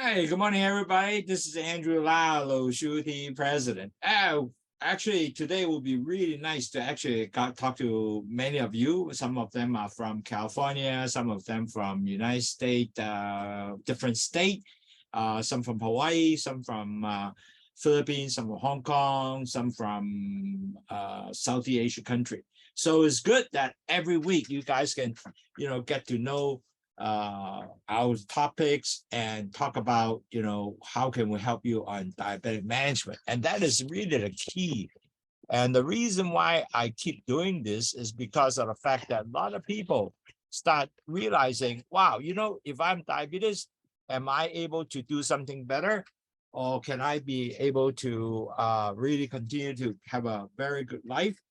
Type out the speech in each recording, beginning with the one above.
Hi, good morning, everybody. This is Andrew Lau, Lowsutea president. Actually, today will be really nice to actually talk to many of you. Some of them are from California, some of them from United States, different state, some from Hawaii, some from Philippines, some from Hong Kong, some from Southeast Asia country. So it's good that every week you guys can, get to know our topics and talk about, how can we help you on diabetic management. And that is really the key. And the reason why I keep doing this is because of the fact that a lot of people start realizing, wow, if I'm diabetes, am I able to do something better? Or can I be able to really continue to have a very good life?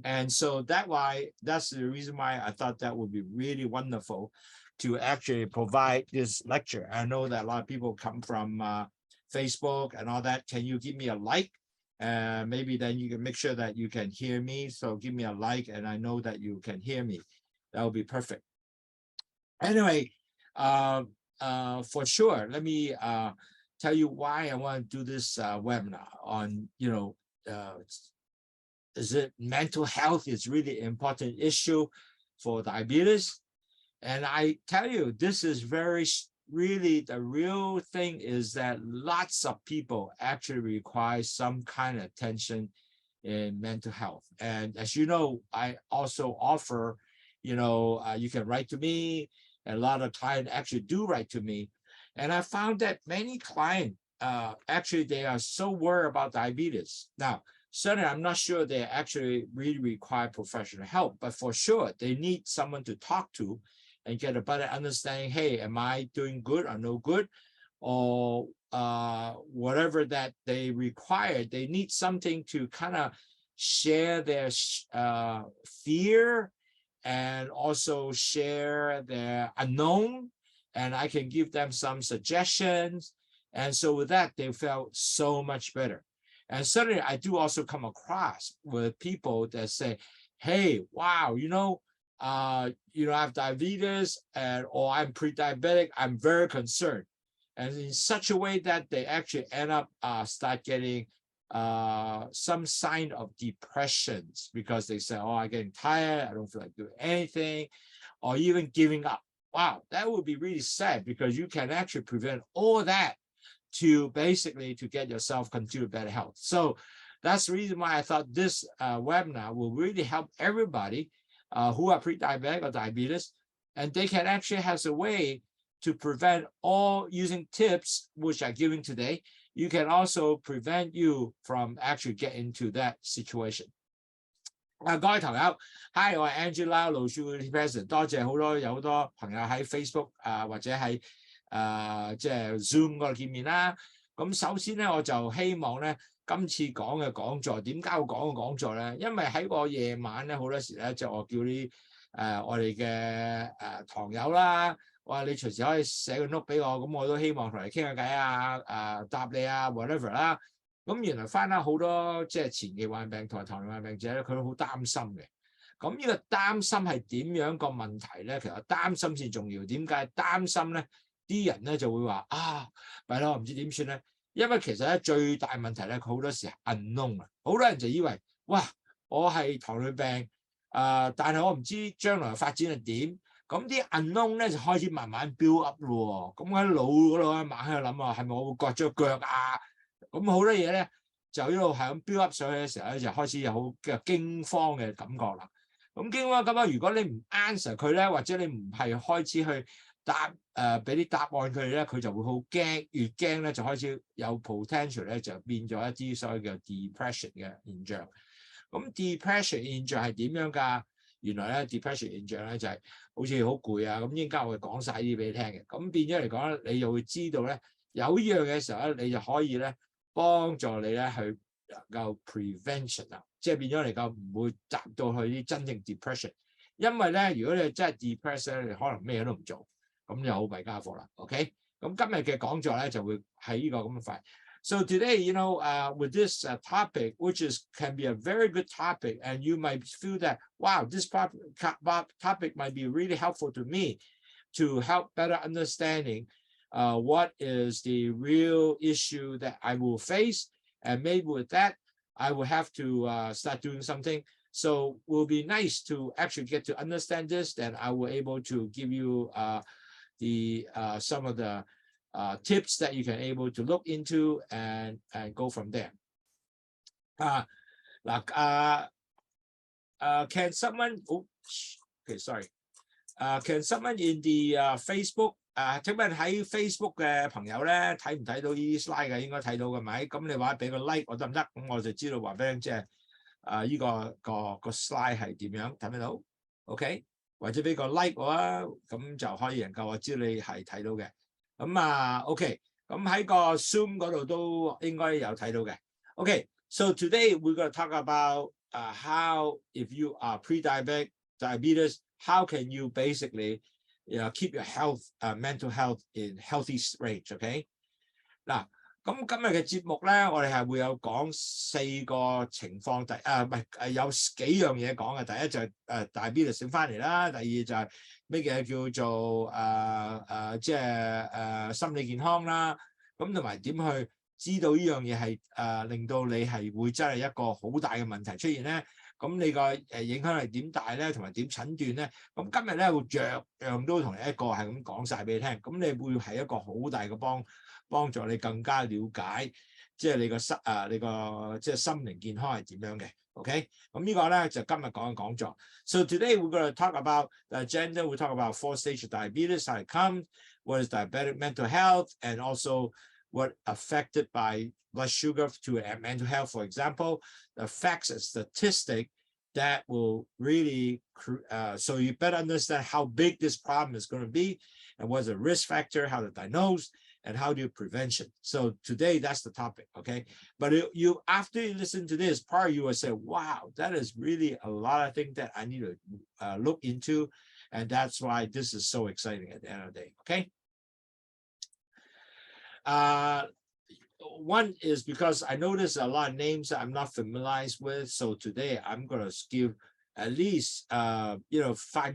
And so that's the reason why I thought that would be really wonderful to actually provide this lecture. I know that a lot of people come from Facebook and all that. Can you give me a like? Maybe then you can make sure that you can hear me. So give me a like and I know that you can hear me. That would be perfect. Anyway, for sure, let me tell you why I want to do this webinar on, is it mental health is really an important issue for diabetes. And I tell you, this is really the real thing is that lots of people actually require some kind of attention in mental health. And as you know, I also offer, you can write to me. And a lot of clients actually do write to me. And I found that many clients, actually, they are so worried about diabetes. Now, certainly, I'm not sure they actually really require professional help, but for sure, they need someone to talk to and get a better understanding, hey, am I doing good or no good? Or whatever that they require, they need something to kind of share their fear and also share their unknown. And I can give them some suggestions. And so with that, they felt so much better. And certainly, I do also come across with people that say, hey, wow, I have diabetes or I'm pre-diabetic, I'm very concerned. And in such a way that they actually end up start getting some sign of depressions because they say, oh, I'm getting tired, I don't feel like doing anything, or even giving up. Wow, that would be really sad because you can actually prevent all that to basically to get yourself continue better health. So that's the reason why I thought this webinar will really help everybody who are pre-diabetic or diabetes, and they can actually have a way to prevent all using tips which are given today. You can also prevent you from actually getting into that situation. 各位朋友 ，Hi， 我係 Angela Lowsutea president， 多謝有好多朋友喺 Facebook 或者喺即係 Zoom 嗰度見面啦。咁首先咧，我就希望咧，今次講嘅講座點解會講嘅講座咧？因為喺個夜晚咧，好多時咧就我叫啲我哋嘅堂友啦，我話你隨時可以寫個 note 俾我，咁我都希望同你傾下偈啊，答你啊 whatever 啦。咁原來翻啦好多即係前期患病同埋糖尿病病者咧，佢都好擔心嘅。咁呢個擔心係點樣個問題咧？其實擔心先重要。點解擔心咧？啲人咧就會話弊啦，我唔知點算咧。因為其實咧最大問題咧，佢好多時係 unknown 啊。好多人就以為哇，我係糖尿病但係我唔知將來發展係點。咁啲 unknown 咧就開始慢慢 build up 咯。咁喺腦嗰度咧猛喺度諗啊，係咪我會割咗腳啊？咁好多嘢咧就一路係咁 build up 上去嘅時候咧，就開始有好嘅驚慌嘅感覺啦。咁驚慌咁啊，如果你唔 answer 佢咧，或者你唔係開始去俾啲答案佢哋咧，佢就會好驚，越驚咧就開始有 potential 咧就變咗一啲所謂嘅 depression 嘅現象。咁 depression 現象係點樣㗎？原來咧 depression 現象咧就係好似好攰啊，咁應該我會講晒啲俾你聽嘅。咁變咗嚟講咧，你就會知道咧有呢樣嘅時候咧，你就可以咧幫助你咧去能夠 prevention 啦，即係變咗嚟講唔會達到去啲真正 depression。因為咧，如果你真係 depression 咧，你可能咩都唔做。咁就好弊家伙啦 ，OK？ 咁今日嘅講座咧就會喺呢個咁嘅塊。So today, with this topic, which can be a very good topic, and you might feel that, wow, this topic might be really helpful to me to help better understanding what is the real issue that I will face, and maybe with that, I will have to start doing something. So it will be nice to actually get to understand this, that I will able to give you some of the tips that you can able to look into and go from there. Can someone, okay, sorry. Can someone in the Facebook 請問喺 Facebook 嘅朋友咧睇唔睇到呢啲 slide 嘅？應該睇到嘅咪？咁你話俾個 like 我得唔得？咁我就知道話俾你聽，即係呢個 slide 係點樣睇唔睇到 ？OK， 或者俾個 like 我啊，咁就可以能夠我知你係睇到嘅。咁OK， 咁喺個 Zoom 嗰度都應該有睇到嘅。OK，so today we're going to talk about how if you are diabetes, how can you basically keep your health, mental health in healthy range, OK？ 嗱，咁今日嘅節目咧，我哋係會有講4個情況，有幾樣嘢講嘅。第一就係diabetes醒翻嚟啦，第二就係咩嘢叫做即係心理健康啦，咁同埋點去知道呢樣嘢係令到你係會真係一個好大嘅問題出現咧。咁你個影響係點大咧，同埋點診斷咧？咁今日咧會樣樣都同你一個係咁講晒俾你聽，咁你會係一個好大嘅幫助你更加了解，即係你個即係心靈健康係點樣嘅。OK， 咁呢個咧就今日講嘅講座。So today we're going to talk about the agenda. We'll talk about 4 stages of diabetes, how it comes, what is diabetic mental health, and also what affected by blood sugar to mental health. For example, the facts and statistics that will really, so you better understand how big this problem is going to be, and what's the risk factor, how to diagnose, and how do you prevention. So today that's the topic, okay? But after you listen to this part, you will say, wow, that is really a lot of things that I need to look into, and that's why this is so exciting at the end of the day, okay? One is because I noticed a lot of names that I'm not familiarized with. So today I'm going to give at least 5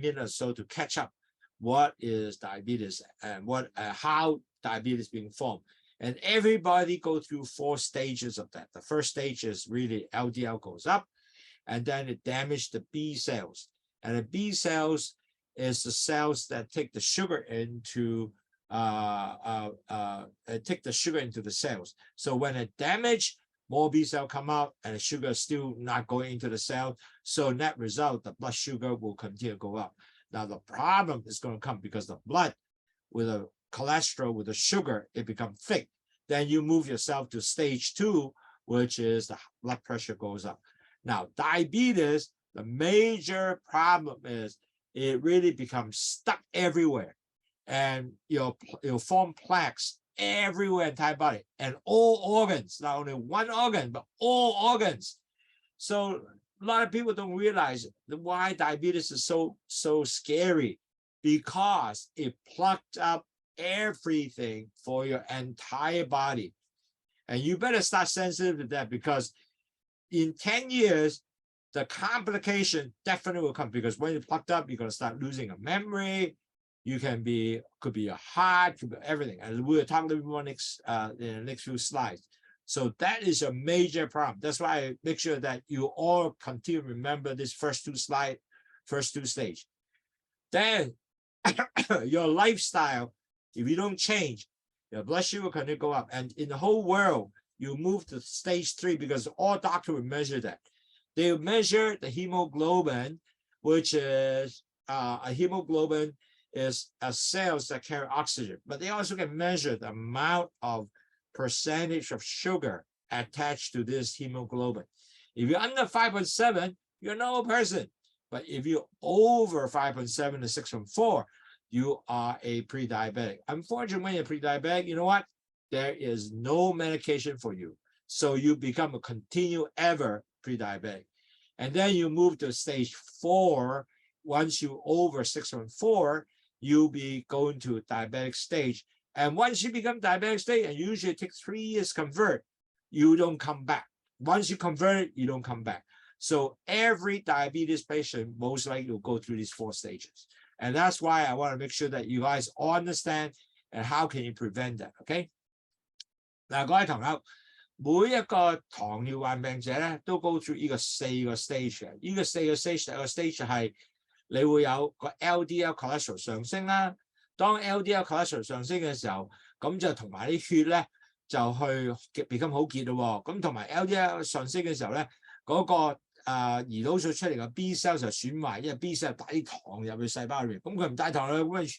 minutes or so to catch up what is diabetes and how diabetes being formed. And everybody go through 4 stages of that. The first stage is really LDL goes up, and then it damages the B cells. And the B cells is the cells that take the sugar into take the sugar into the cells. So when it damage, more B cell come out and the sugar is still not going into the cell. So net result, the blood sugar will continue to go up. Now the problem is going to come because the blood with the cholesterol, with the sugar, it becomes thick. Then you move yourself to stage 2, which is the blood pressure goes up. Now diabetes, the major problem is it really becomes stuck everywhere. And you'll form plaques everywhere in the entire body, and all organs, not only one organ, but all organs. So a lot of people don't realize why diabetes is so scary, because it plucked up everything for your entire body. And you better start sensitive to that, because in 10 years, the complication definitely will come, because when it's plucked up, you're going to start losing a memory. You could be your heart, could be everything. And we'll talk a little bit more in the next few slides. So that is a major problem. That's why I make sure that you all continue to remember this first two stages. Then your lifestyle, if you don't change, your blood sugar can go up. And in the whole world, you move to stage 3, because all doctors will measure that. They will measure the hemoglobin, which is a hemoglobin is cells that carry oxygen, but they also can measure the amount of percentage of sugar attached to this hemoglobin. If you're under 5.7, you're a normal person. But if you're over 5.7 to 6.4, you are a pre-diabetic. Unfortunately, when you're pre-diabetic, you know what? There is no medication for you. So you become a continual ever pre-diabetic. And then you move to stage 4. Once you over 6.4, you'll be going to a diabetic stage. And once you become diabetic stage, and usually it takes 3 years to convert, you don't come back. Once you convert it, you don't come back. So every diabetes patient most likely will go through these 4 stages. And that's why I want to make sure that you guys all understand and how can you prevent that? OK， 嗱，各位朋友，每一個糖尿患病者咧都 go through 呢個4個 stage 嘅，呢個4個 stage 第一個 stage 係你會有個 LDL cholesterol 上升啦。當 LDL cholesterol 上升嘅時候，咁就同埋啲血咧就去become好結咯。咁同埋 LDL 上升嘅時候咧，嗰個胰島素出嚟嘅 B cell 就損壞，因為 B cell 帶啲糖入去細胞裏面，咁佢唔帶糖入去，咁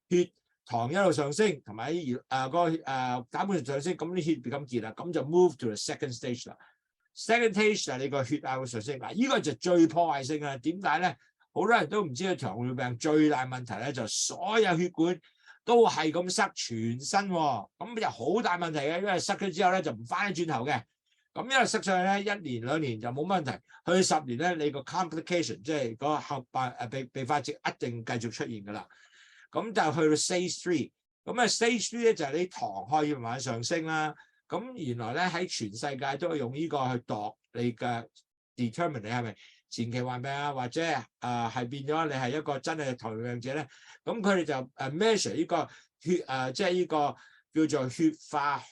血糖一路上升，同埋啲膽固醇上升，咁啲血become結啦，咁就 move to the second stage 啦。second stage 就係你個血壓會上升，嗱，呢個就最破壞性啦。點解咧？好多人都唔知道糖尿病最大問題咧，就所有血管都係咁塞全身喎，咁就好大問題嘅，因為塞咗之後咧就唔翻轉頭嘅。咁因為塞上去咧1年2年就冇問題，去10年咧你個 complication 即係個後併發症一定繼續出現㗎啦。咁就去到 stage 3，咁啊 stage 3咧就係你糖可以慢慢上升啦。咁原來咧喺全世界都係用呢個去度你嘅 determine 你係咪前期患病啊，或者係變咗你係一個真係糖尿病者咧。咁佢哋就measure 呢個血即係呢個叫做血化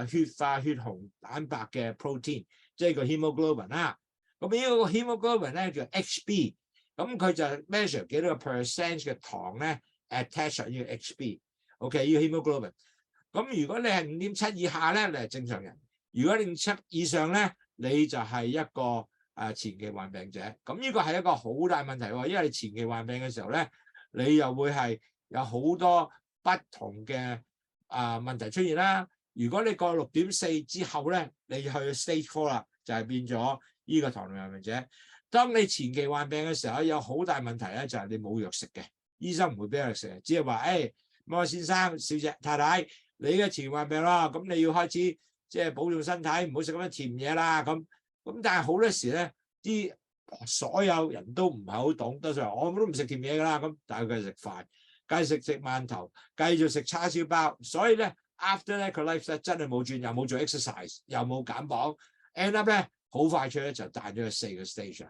血紅蛋白嘅 protein， 即係個 hemoglobin 啦。咁呢個 hemoglobin 咧叫 HB， 咁佢就 measure 幾多個 percent 嘅糖咧 attach 呢個 HB。OK， 呢個 hemoglobin。咁如果你係5.7以下咧，你係正常人；如果5.7以上咧，你就係一個前期患病者。咁呢個係一個好大問題喎，因為你前期患病嘅時候咧，你又會係有好多不同嘅問題出現啦。如果你過6.4之後咧，你去 stage 4啦，就係變咗呢個糖尿病患者。當你前期患病嘅時候，有好大問題咧，就係你冇藥食嘅，醫生唔會俾藥食嘅，只係話某先生、小姐、太太，你嘅前期患病啦，咁你要開始即係保重身體，唔好食咁多甜嘢啦。咁但係好多時咧，所有人都唔係好懂，多數話我都唔食甜嘢㗎啦。咁但係佢食飯，繼續食饅頭，繼續食叉燒包。所以咧 ，after 咧佢 life 咧真係冇轉，又冇做 exercise， 又冇減磅 ，end up 咧好快脆咧就彈咗去4個 stage。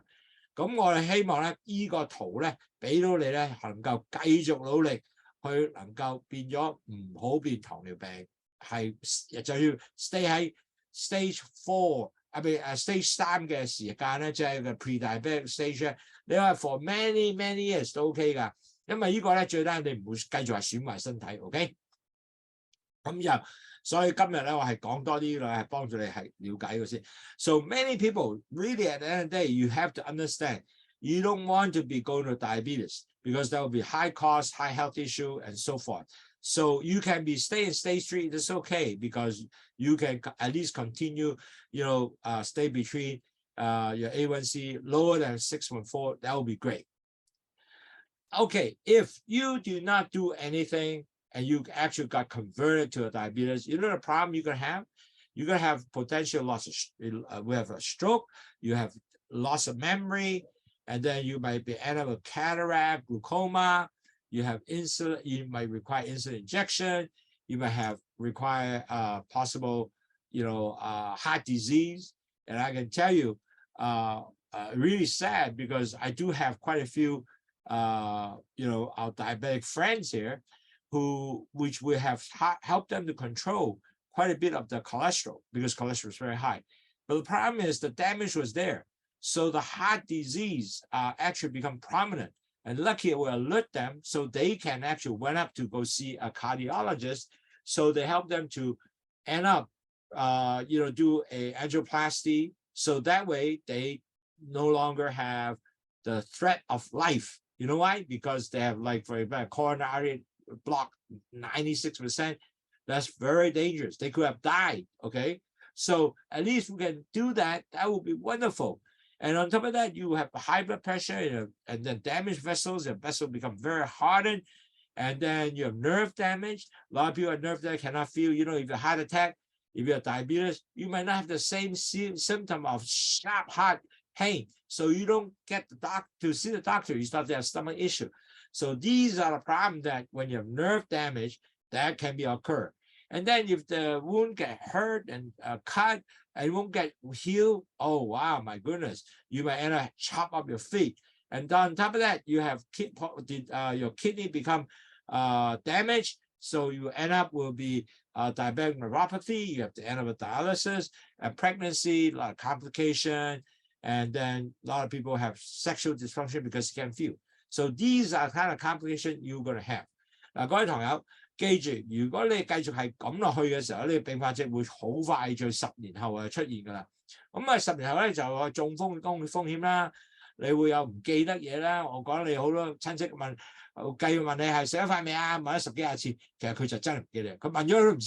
咁我哋希望咧呢個圖咧俾到你咧能夠繼續努力去能夠變咗唔好變糖尿病，係就要 stay 喺 stage 4。stage 3嘅時間咧，即係個 pre-diabetic stage 咧，你話 for many years 都 OK 㗎，因為呢個咧最緊你唔會繼續係損壞身體 ，OK？ 咁所以今日咧我係講多啲啦，係幫助你係了解呢個先。So many people really at the end of the day, you have to understand, you don't want to be going to diabetes because there will be high cost, high health issue, and so forth. So you can be stay in stage 3. It's okay because you can at least continue, stay between your A1C lower than 6.4. That would be great. Okay, if you do not do anything and you actually got converted to a diabetes, you know the problem you're gonna have? You're gonna have potential loss of, we have a stroke, you have loss of memory, and then you might end up with cataract, glaucoma. You have insulin. You might require insulin injection. You might require possible, heart disease. And I can tell you, really sad because I do have quite a few, our diabetic friends here, which we have helped them to control quite a bit of the cholesterol because cholesterol is very high. But the problem is the damage was there, so the heart disease actually become prominent. And lucky it will alert them so they can actually went up to go see a cardiologist. So they help them to end up, do a angioplasty. So that way they no longer have the threat of life. You know why? Because they have, like, for example, coronary block 96%. That's very dangerous. They could have died. Okay. So at least we can do that. That would be wonderful. And on top of that, you have high blood pressure, and then damaged vessels. Your vessels become very hardened, and then you have nerve damage. A lot of people have nerve damage cannot feel. If you have a heart attack, if you have diabetes, you might not have the same symptom of sharp heart pain. So you don't get to see the doctor. You start to have stomach issue. So these are the problems that when you have nerve damage, that can be occur. And then if the wound get hurt and cut, and it won't get healed, oh wow, my goodness, you might end up chop up your feet. And on top of that, you have your kidney become damaged, So you end up will be diabetic neuropathy. You have to end up with dialysis and pregnancy, a lot of complication, and then a lot of people have sexual dysfunction because you can't feel. So these are kind of complications you're going to have. 嗱，各位朋友，記住，如果你繼續係咁落去嘅時候，呢個併發症會好快在10年後就出現㗎啦。咁啊，10年後咧就中風險啦，你會有唔記得嘢啦。我講你好多親戚問，繼續問你係食咗飯未啊？問咗10幾廿次，其實佢就真係唔記得，佢問咗都唔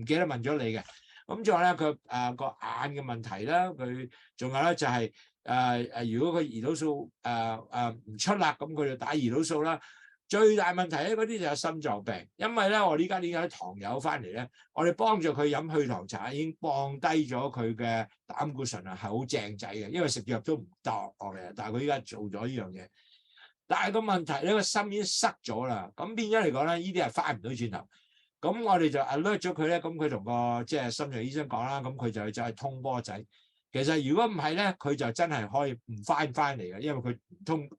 記得問咗你嘅。咁仲有咧，佢個眼嘅問題啦，佢仲有咧就係如果佢胰島素唔出啦，咁佢就打胰島素啦。最大問題咧，嗰啲就有心臟病，因為咧我呢家點解糖友翻嚟咧，我哋幫助佢飲去糖茶，已經降低咗佢嘅膽固醇啊，係好正仔嘅，因為食藥都唔得落嚟，但係佢依家做咗呢樣嘢。但係個問題呢個心已經塞咗啦，咁變咗嚟講咧，呢啲係翻唔到轉頭。咁我哋就 alert 咗佢咧，咁佢同個即係心臟醫生講啦，咁佢就走去通波仔。其實如果唔係咧，佢就真係可以唔翻嚟嘅，因為佢通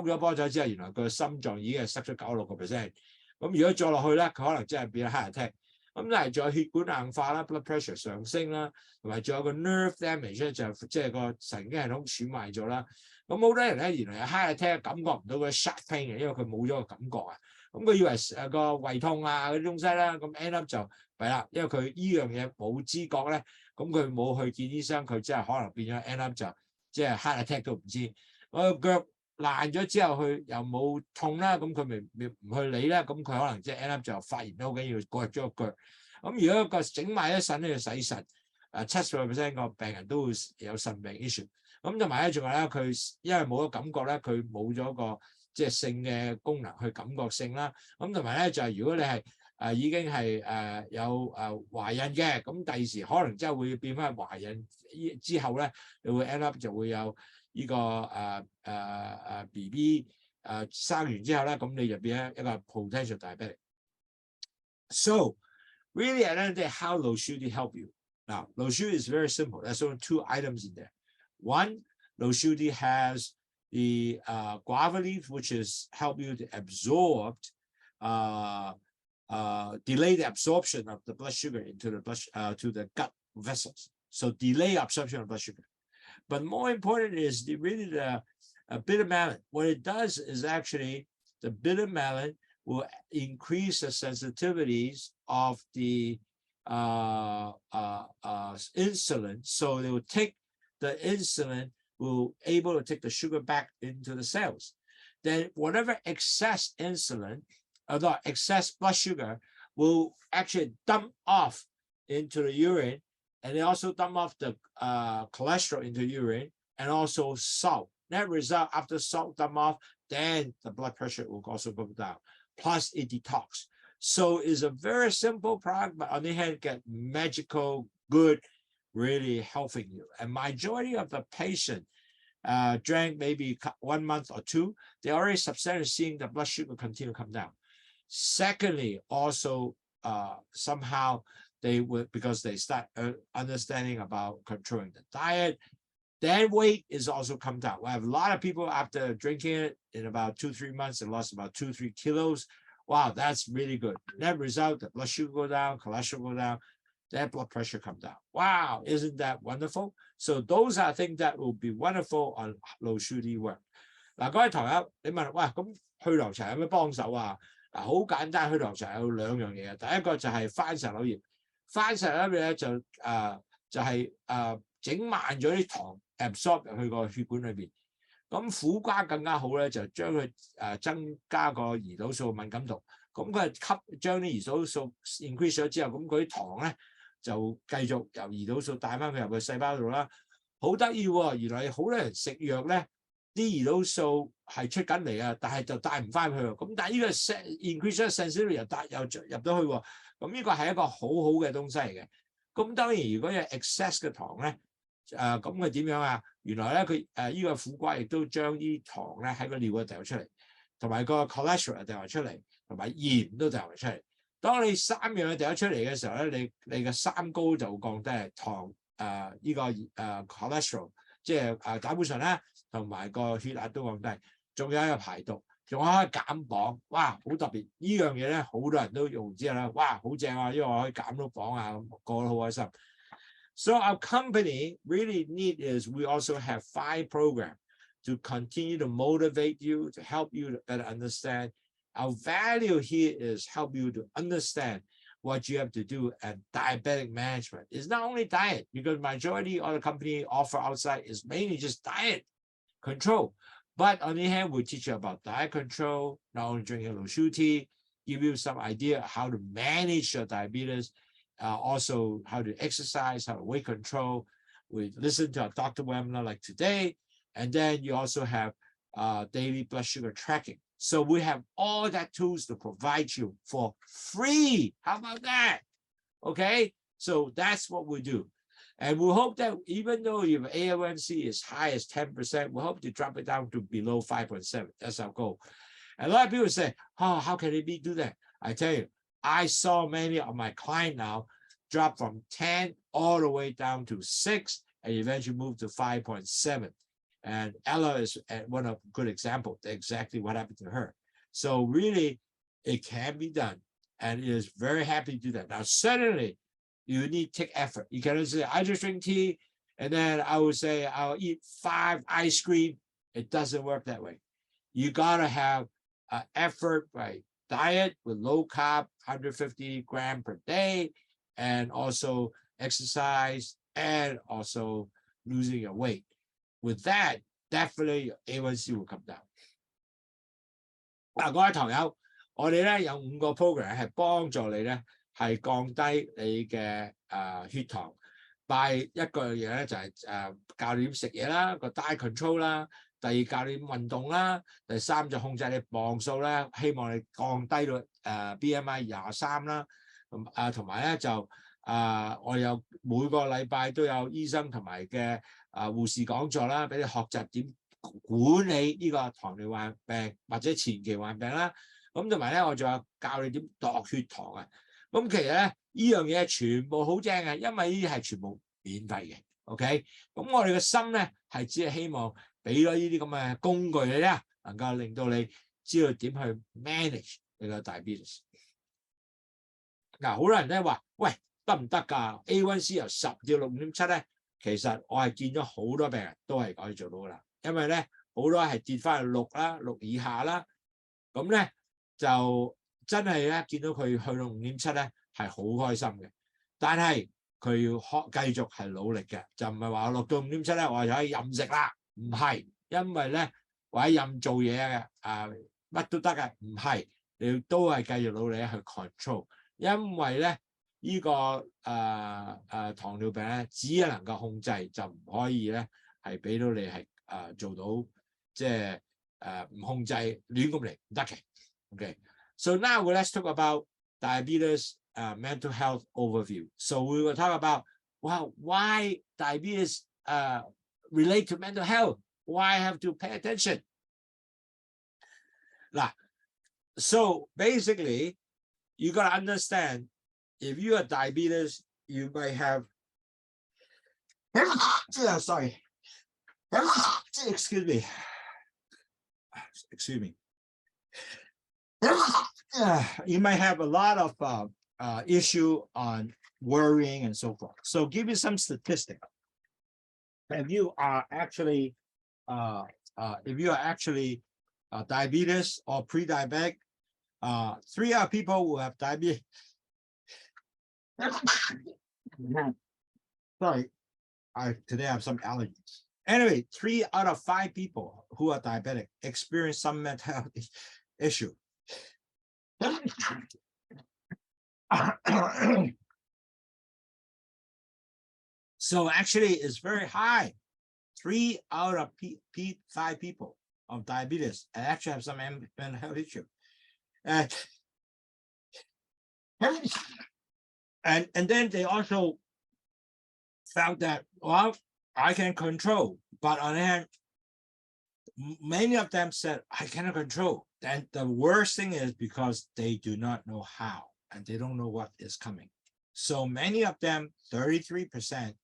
咗波仔之後，原來個心臟已經係塞咗96%。咁如果再落去咧，佢可能真係變咗 heart attack。咁但係仲有血管硬化啦 ，blood pressure 上升啦，同埋仲有個 nerve damage 咧，就即係個神經系統損壞咗啦。咁好多人咧，原來有 heart attack 感覺唔到個 sharp pain 嘅，因為佢冇咗個感覺啊。咁佢以為個胃痛啊嗰啲東西啦，咁 end up 就弊啦，因為佢依樣嘢冇知覺咧，咁佢冇去見醫生，佢真係可能變咗 end up 就即係 heart attack 都唔知。我個腳爛咗之後，佢又冇痛啦，咁佢咪唔去理啦，咁佢可能即係 end up 就發炎都好緊要，割咗個腳。咁如果個整埋一腎咧，要洗腎，70% 個病人都會有腎病 issue。咁同埋咧，仲有咧，佢因為冇咗感覺咧，佢冇咗個即係性嘅功能去感覺性啦。咁同埋咧，就係如果你係已經係有懷孕嘅，咁第二時可能真係會變翻懷孕之後咧，你會 end up 就會有呢個BB 生完之後咧，咁你就變咗一個 potential diabetic。So really, at the end of the day, how Lowsutea help you? Now, Lowsutea is very simple. There's only 2 items in there. One, Lowsutea has the guava leaf, which is help you to absorb, delay the absorption of the blood sugar into the to the gut vessels. So delay absorption of blood sugar. But more important is really the bitter melon. What it does is actually the bitter melon will increase the sensitivities of the insulin. So they will take the insulin, will able to take the sugar back into the cells. Then whatever excess insulin, or the excess blood sugar, will actually dump off into the urine, and they also dump off the cholesterol into urine, and also salt. That result, after salt dump off, then the blood pressure will also go down. Plus it detox. So it's a very simple product, but on the other hand, get magical good, really helping you. And majority of the patient drank maybe 1 month or 2, they already substantially seeing the blood sugar continue to come down. Secondly, also somehow they would, because they start understanding about controlling the diet, then weight is also come down. We have a lot of people after drinking it in about 2-3 months, they lost about 2-3 kilos. Wow, that's really good. That result, the blood sugar go down, cholesterol go down, that blood pressure come down. Wow, isn't that wonderful? So those are things that will be wonderful on Lowsutea work. 嗱，各位朋友，你問，哇，咁去糖茶有咩幫手啊？嗱，好簡單，去糖茶有2樣嘢嘅。第一個就係番石榴葉，番石榴葉咧就係整慢咗啲糖 absorb 入去個血管裏邊。咁苦瓜更加好咧，就將佢增加個胰島素敏感度。咁佢係將啲胰島素 increase 咗之後，咁嗰啲糖咧就繼續由胰島素帶翻佢入去細胞度啦。好得意喎，原來好多人食藥咧，啲胰島素係出緊嚟啊，但係就帶唔翻去喎。咁但係呢個 increase sensitivity 又入到去喎。咁呢個係一個好好嘅東西嚟嘅。咁當然如果有 excess 嘅糖咧，咁佢點樣啊？原來咧佢呢個苦瓜亦都將啲糖咧喺個尿嗰掉出嚟，同埋個 cholesterol 掉出嚟，同埋鹽都掉出嚟。當你3樣嘢掉出嚟嘅時候咧，你嘅三高就會降低，糖呢個cholesterol 即係膽固醇啦，同埋個血壓都降低。仲有一個排毒，仲可以減磅，哇，好特別！呢樣嘢咧，好多人都用之後咧，哇，好正啊，因為我可以減到磅啊，咁個個都好開心。So our company really neat is we also have 5 programs to continue to motivate you, to help you to better understand. Our value here is help you to understand what you have to do at diabetic management. It's not only diet, because majority of the company offer outside is mainly just diet control. But on the other hand, we'll teach you about diet control, not only drinking Lowsutea, give you some idea how to manage your diabetes, also how to exercise, how to weight control. We listen to a doctor webinar like today, and then you also have daily blood sugar tracking. So we have all that tools to provide you for free. How about that? Okay, so that's what we do. And we hope that even though your A1C is high as 10%, we hope to drop it down to below 5.7. That's our goal. And a lot of people say, oh, how can it do that? I tell you, I saw many of my clients now drop from 10 all the way down to 6 and eventually move to 5.7. And Ella is one of good example, exactly what happened to her. So really, it can be done. And it is very happy to do that. Now, certainly, you need to take effort. You cannot say, I just drink tea, and then I would say, I'll eat 5 ice cream. It doesn't work that way. You got to have effort by diet with low carb, 150 grams per day, and also exercise, and also losing your weight. With that, definitely your A1C will come down. 嗱，各位堂友，我哋咧有5個 program 係幫助你咧係降低你嘅血糖。by 一個嘢咧就係教你點食嘢啦，個 diet control 啦。第2教你點運動啦。第3就控制你磅數咧，希望你降低到BMI 23啦。同埋咧就我有每個禮拜都有醫生同埋嘅護士講座啦，俾你學習點管理呢個糖尿患病或者前期患病啦。咁同埋咧，我仲有教你點度血糖啊。咁其實咧，呢樣嘢全部好正嘅，因為呢啲係全部免費嘅。OK， 咁我哋嘅心咧係只係希望俾咗呢啲咁嘅工具你咧，能夠令到你知道點去 manage 你個 diabetes。嗱，好多人咧話，喂，得唔得㗎 ？A1C 由10至 6.7咧，其實我係見咗好多病人都係可以做到㗎啦。因為咧好多係跌翻去6啦、6以下啦，咁咧就真係咧見到佢去到 5.7 咧係好開心嘅。但係佢要繼續係努力嘅，就唔係話落到 5.7 咧我就可以任食啦，唔係，因為咧或者任做嘢嘅乜都得嘅，唔係，你都係繼續努力去 control。因為咧呢個糖尿病咧只係能夠控制，就唔可以咧係俾到你係做到即係唔控制亂咁嚟唔得嘅。Okay, so now let's talk about diabetes mental health overview. So we will talk about why diabetes relate to mental health. Why I have to pay attention? Now, so basically, you got to understand if you are diabetes, you might have sorry. Excuse me. You might have a lot of issue on worrying and so forth. So give you some statistics. If you are actually diabetes or pre-diabetic, 3 are people who have diabetes. Sorry, today I have some allergies. Anyway, 3 out of 5 people who are diabetic experience some mental health issue. So actually, it's very high. 3 out of 5 people of diabetes actually have some mental health issue. And then they also found that, well, I can control, but on the other hand, many of them said, I cannot control. And the worst thing is because they do not know how, and they don't know what is coming. So many of them, 33%,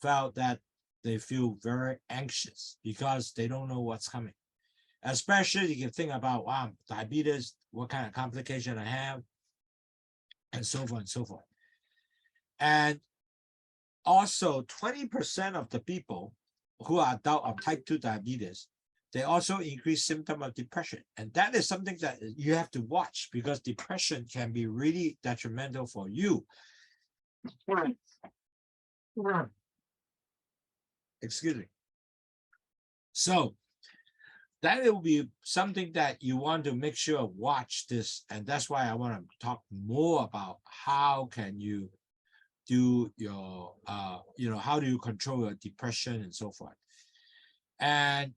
felt that they feel very anxious because they don't know what's coming. Especially you can think about, wow, diabetes, what kind of complication I have, and so forth and so forth. And also 20% of the people who are adult of type 2 diabetes, they also increase symptom of depression. And that is something that you have to watch, because depression can be really detrimental for you. Excuse me. So that will be something that you want to make sure watch this. And that's why I want to talk more about how can you do your, how do you control your depression and so forth. And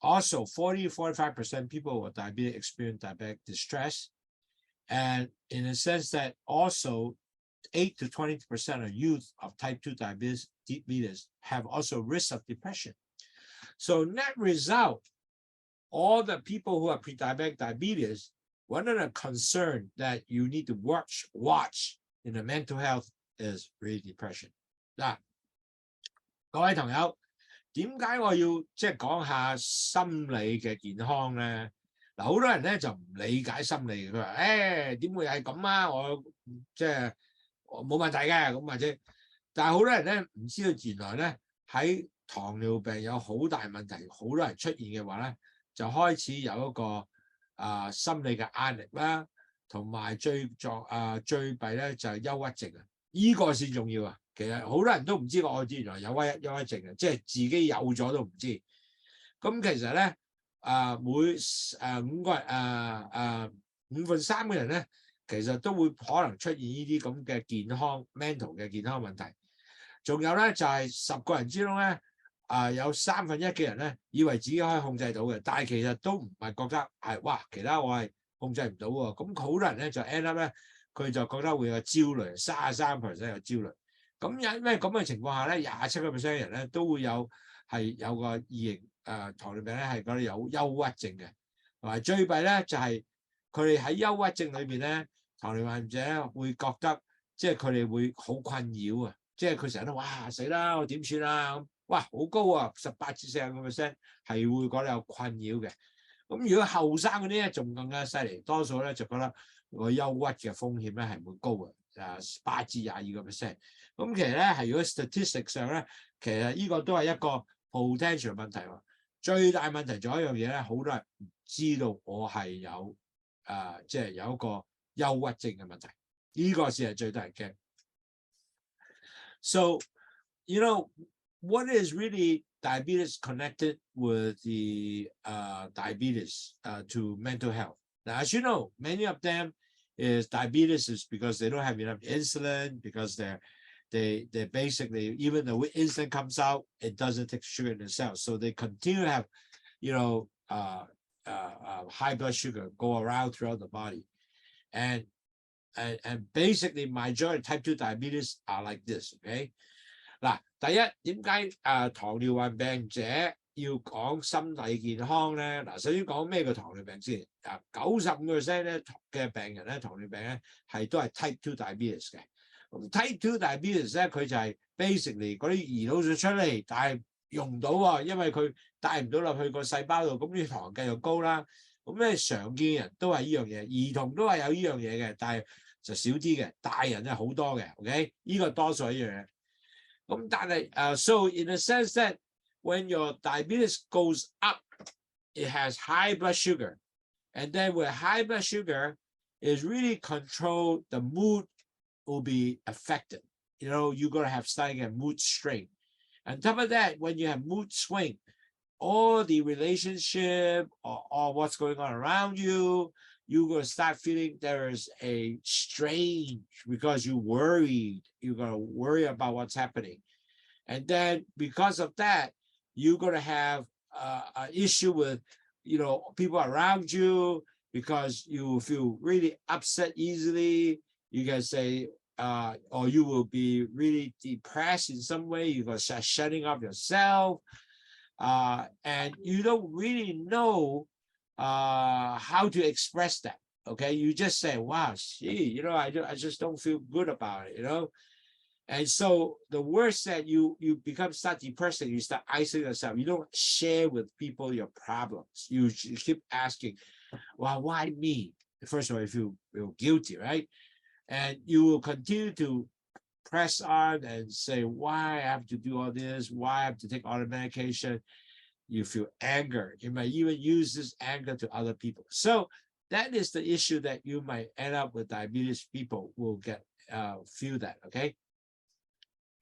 also 40-45% people with diabetes experience diabetic distress. And in a sense that also 8 to 20% of youth of type 2 diabetes have also risk of depression. So net result, all the people who are pre-diabetic diabetes, one of the concerns that you need to watch in the mental health is really depression. 嗱，各位朋友，點解我要即係講下心理嘅健康咧？嗱，好多人咧就唔理解心理嘅，佢話點會係咁啊？我即係冇問題嘅咁或者，但係好多人咧唔知道原來咧喺糖尿病有好大問題，好多人出現嘅話咧，就開始有一個心理嘅壓力啦，同埋最弊咧就係憂鬱症啊！呢個先重要啊！其實好多人都唔知我原來有憂鬱症嘅，即係自己有咗都唔知。咁其實咧每5分3嘅人咧，其實都會可能出現呢啲咁嘅健康 mental 嘅健康問題。仲有咧就係10個人之中咧有1/3嘅人咧以為自己可以控制到嘅，但係其實都唔係覺得係哇，其他我係控制唔到喎。咁好多人咧就 end up 咧，佢就覺得會有焦慮，33% 有焦慮。咁因為咁嘅情況下咧，27% 嘅人咧都會有個二型糖尿病咧係覺得有憂鬱症嘅，同埋最弊咧就係佢哋喺憂鬱症裏邊咧，糖尿病患者會覺得即係佢哋會好困擾啊，即係佢成日都哇死啦，我點算啊？哇好高啊，18至40% 係會覺得有困擾嘅。咁如果後生嗰啲咧仲更加犀利，多數咧就覺得個憂鬱嘅風險咧係會高嘅，8至22%。咁其實咧係如果 statistics 上咧，其實呢個都係一個 potential 問題喎。最大問題仲有一樣嘢咧，好多人唔知道我係有即係有一個憂鬱症嘅問題，呢個先係最得人驚。So what is really diabetes connected with the diabetes to mental health? Now, as you know, many of them is diabetes is because they don't have enough insulin, because they basically, even though insulin comes out, it doesn't take sugar in the cells, so they continue to have high blood sugar go around throughout the body, and basically majority type 2 diabetes are like this. Okay. 嗱，第一點解糖尿病病者要講心理健康咧？嗱，首先講咩叫糖尿病先。95% 咧嘅病人咧糖尿病咧都係 type 2 diabetes 嘅。咁 type 2 diabetes 咧佢就係 basically 嗰啲胰島素出嚟，但係用唔到喎，因為佢帶唔到落去個細胞度，咁啲糖繼續高啦。咁咧常見人都係呢樣嘢，兒童都係有呢樣嘢嘅，但係就少啲嘅，大人係好多嘅。OK， 呢個多數係一樣嘢。咁但係so in a sense that when your diabetes goes up, it has high blood sugar, and then with high blood sugar is really control the mood will be affected. You're going to have starting a mood strain. On top of that, when you have mood swing, all the relationship or what's going on around you, you're going to start feeling there is a strain because you're worried. You're going to worry about what's happening. And then because of that, you're going to have an issue with, people around you because you feel really upset easily. You can say, or you will be really depressed in some way. You're going to start shutting up yourself. And you don't really know how to express that. Okay, you just say, wow, gee, I just don't feel good about it, And so the worse that you start depressing, you start isolating yourself. You don't share with people your problems. You keep asking, well, why me? First of all, you feel guilty, right? And you will continue to press on and say, why I have to do all this? Why I have to take all the medication? You feel anger. You might even use this anger to other people. So that is the issue that you might end up with. Diabetes people will get feel that, okay?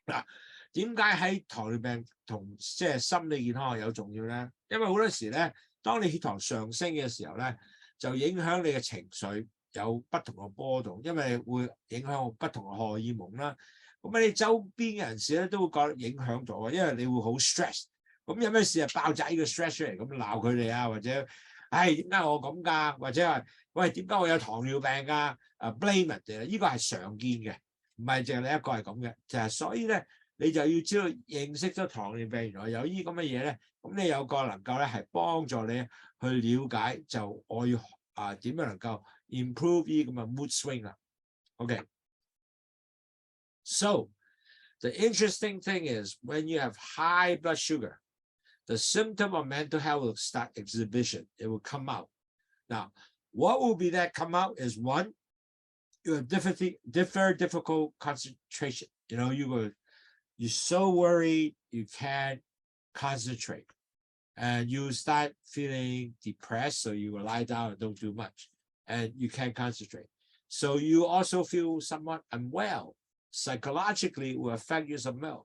嗱，點解喺糖尿病同即係心理健康有重要咧？因為好多時咧，當你血糖上升嘅時候咧，就影響你嘅情緒有不同嘅波動，因為會影響不同嘅荷爾蒙啦。咁你周邊嘅人士咧都會覺得影響咗，因為你會好 stress。咁有咩事啊？爆炸呢個 stress 出嚟，咁鬧佢哋啊，或者唉點解我咁㗎？或者係喂點解我有糖尿病㗎？blame 人哋，呢個係常見嘅。唔係淨係你一個係咁嘅，就係所以咧，你就要知道認識咗糖尿病原來有呢咁嘅嘢咧，咁你有個能夠咧係幫助你去了解，就我要點樣能夠 improve 呢咁嘅 mood swing 啦。Okay. So the interesting thing is when you have high blood sugar, the symptom of mental health will start exhibition. It will come out. Now, what will be that come out is one, you have very difficult concentration. You know, you're so worried you can't concentrate, and you start feeling depressed, so you will lie down and don't do much, and you can't concentrate. So you also feel somewhat unwell. Psychologically, it will affect you somewhat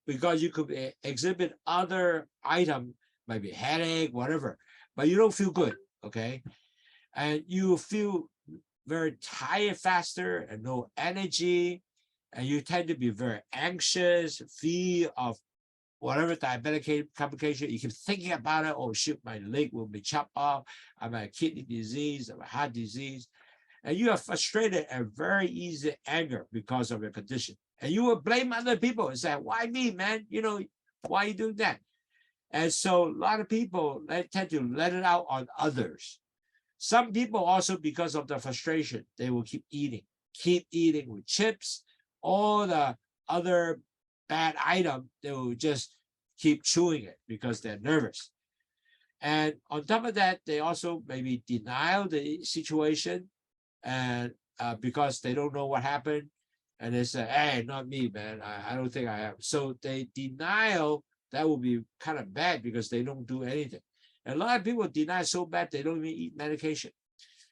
because you could exhibit other items, maybe headache, whatever, but you don't feel good, okay? And you feel very tired faster and no energy, and you tend to be very anxious, fear of whatever diabetic complication. You keep thinking about it. Oh shoot, my leg will be chopped off. I might have kidney disease, I might have heart disease. And you are frustrated and very easy anger because of your condition. And you will blame other people and say, why me, man? You know, why are you doing that? And so a lot of people, they tend to let it out on others. Some people also, because of the frustration, they will keep eating with chips, all the other bad item, they will just keep chewing it because they're nervous. And on top of that, they also maybe deny the situation, and because they don't know what happened, and they say, hey, not me, man, I don't think I have. So they denial, that will be kind of bad because they don't do anything. And a lot of people deny so bad they don't even eat medication.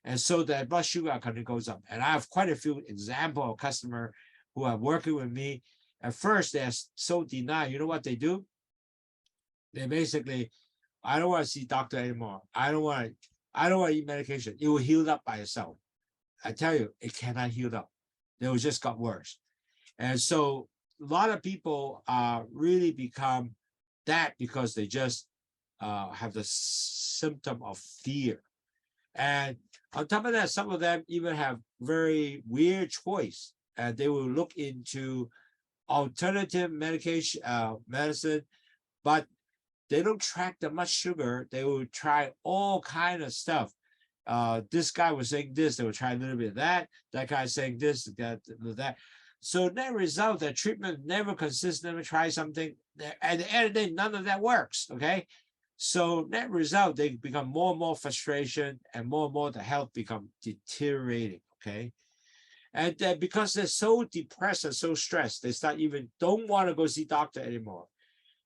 And so their blood sugar kind of goes up. And I have quite a few examples of customers who are working with me. At first, they're so denied. You know what they do? They basically, I don't want to see doctor anymore. I don't want to eat medication. It will heal up by itself. I tell you, it cannot heal up. They will just got worse. And so a lot of people really become that because they just have the symptom of fear. And on top of that, some of them even have very weird choice, and they will look into alternative medication, medicine, but they don't track the much sugar. They will try all kind of stuff. This guy was saying this, they will try a little bit of that. That guy saying this, that. So net result, the treatment never consists, never try something. At the end of the day, none of that works, okay? So net result, they become more and more frustration, and more the health become deteriorating, okay? And because they're so depressed and so stressed, they start even don't want to go see doctor anymore.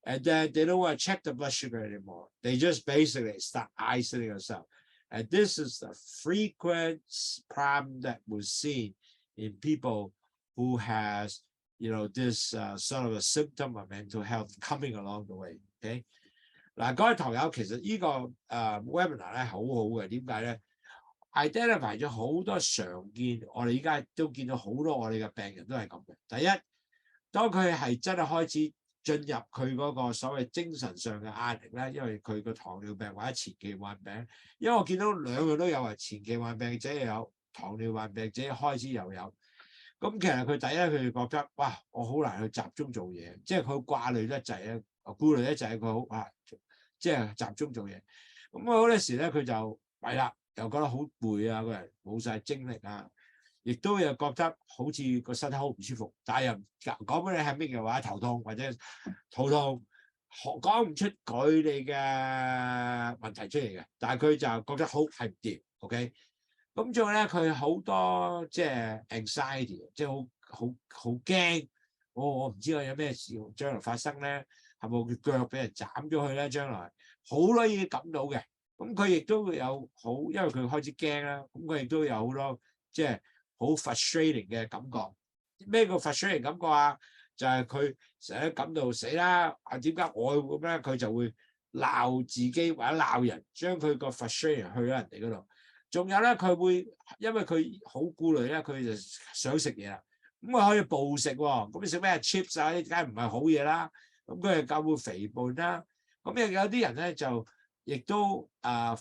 And then they don't want to check the blood sugar anymore. They just basically start isolating themselves. And this is the frequent problem that was seen in people who has, you know, this sort of a symptom of mental health coming along the way, okay? 嗱，各位堂友，其實呢個webinar 咧好好嘅，點解咧 ？identify 咗好多常見，我哋依家都見到好多我哋嘅病人都係咁嘅。第一，當佢係真係開始進入佢嗰個所謂精神上嘅壓力咧，因為佢個糖尿病或者前期患病，因為我見到兩個都有啊，前期患病者又有，糖尿患病者開始又有。咁其實佢第一佢覺得哇，我好難去集中做嘢，即係佢掛慮得滯啊，顧慮得滯，佢好即係集中做嘢。咁好多時咧，佢就弊啦，又覺得好攰啊，個人冇晒精力啊，亦都有覺得好似個身體好唔舒服，但係又講俾你係咩嘅話，頭痛或者肚痛，講唔出佢哋嘅問題出嚟嘅，但係佢就覺得好係唔掂 ，OK？ 咁仲有咧，佢好多即係 anxiety， 即係好驚，我唔知我有咩事將來發生咧，係咪佢腳俾人斬咗佢咧？將來好多嘢感到嘅，咁佢亦都有好，因為佢開始驚啦，咁佢亦都有好多即係好 frustrating 嘅感覺。咩叫 frustrating 感覺啊？就係佢成日感到死啦，點解我咁咧？佢就會鬧自己或者鬧人，將佢個 frustrating 去咗人哋嗰度。仲有咧，佢會因為佢好顧慮咧，佢就想食嘢啦。咁佢可以暴食喎，咁你食咩 chips 啊？梗係唔係好嘢啦。咁佢又夠會肥胖啦。咁又有啲人咧就亦都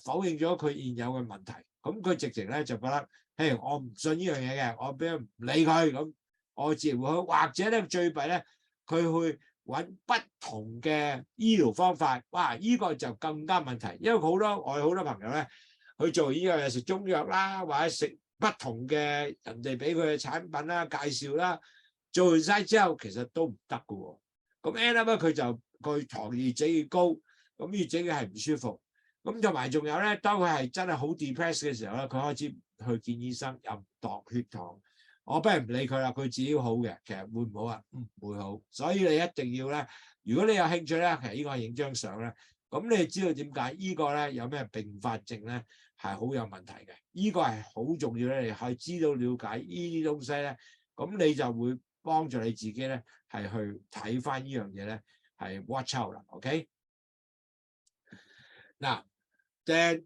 否認咗佢現有嘅問題。咁佢直情咧就覺得，嘿，我唔信呢樣嘢嘅，我俾佢唔理佢咁，我自然會去。或者咧最弊咧，佢去揾不同嘅醫療方法。哇！呢個就更加問題，因為我好多朋友咧。去做呢個食中藥啦，或者食不同嘅人哋俾佢嘅產品啦、介紹啦，做完晒之後其實都唔得嘅喎。咁 end up 咧佢就佢糖越整越高，咁越整越係唔舒服。咁同埋仲有咧，當佢係真係好 depressed 嘅時候咧，佢開始去見醫生，又度血糖。我不如唔理佢啦，佢自己好嘅，其實會唔好啊？唔會好。所以你一定要咧，如果你有興趣咧，其實呢個係影張相咧，咁你知道點解呢個咧有咩併發症咧？係好有問題嘅，呢個係好重要咧，你係知道了解呢啲東西咧，咁你就會幫助你自己咧，係去睇翻呢樣嘢咧，係 watch out 啦 ，OK？ Now, then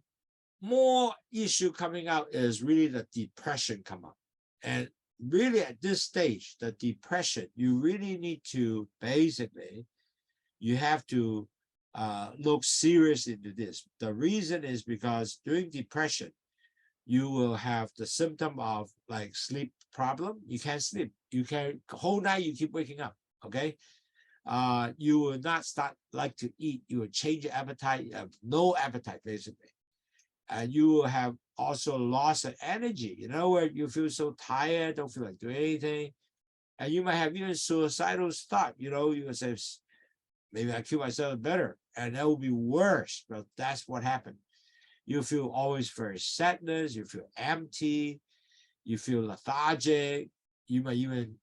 more issue coming out is really the depression come up, and really at this stage, the depression, you really need to basically, you have to look serious into this. The reason is because during depression, you will have the symptom of like sleep problem. You can't sleep. You can whole night you keep waking up. Okay. You will not like to eat. You will change your appetite. You have no appetite basically. And you will have also loss of energy. You know, where you feel so tired, don't feel like doing anything. And you might have even suicidal thought. You know, you will say, maybe I kill myself better, and that will be worse. But that's what happened. You feel always very sadness. You feel empty. You feel lethargic. You might even,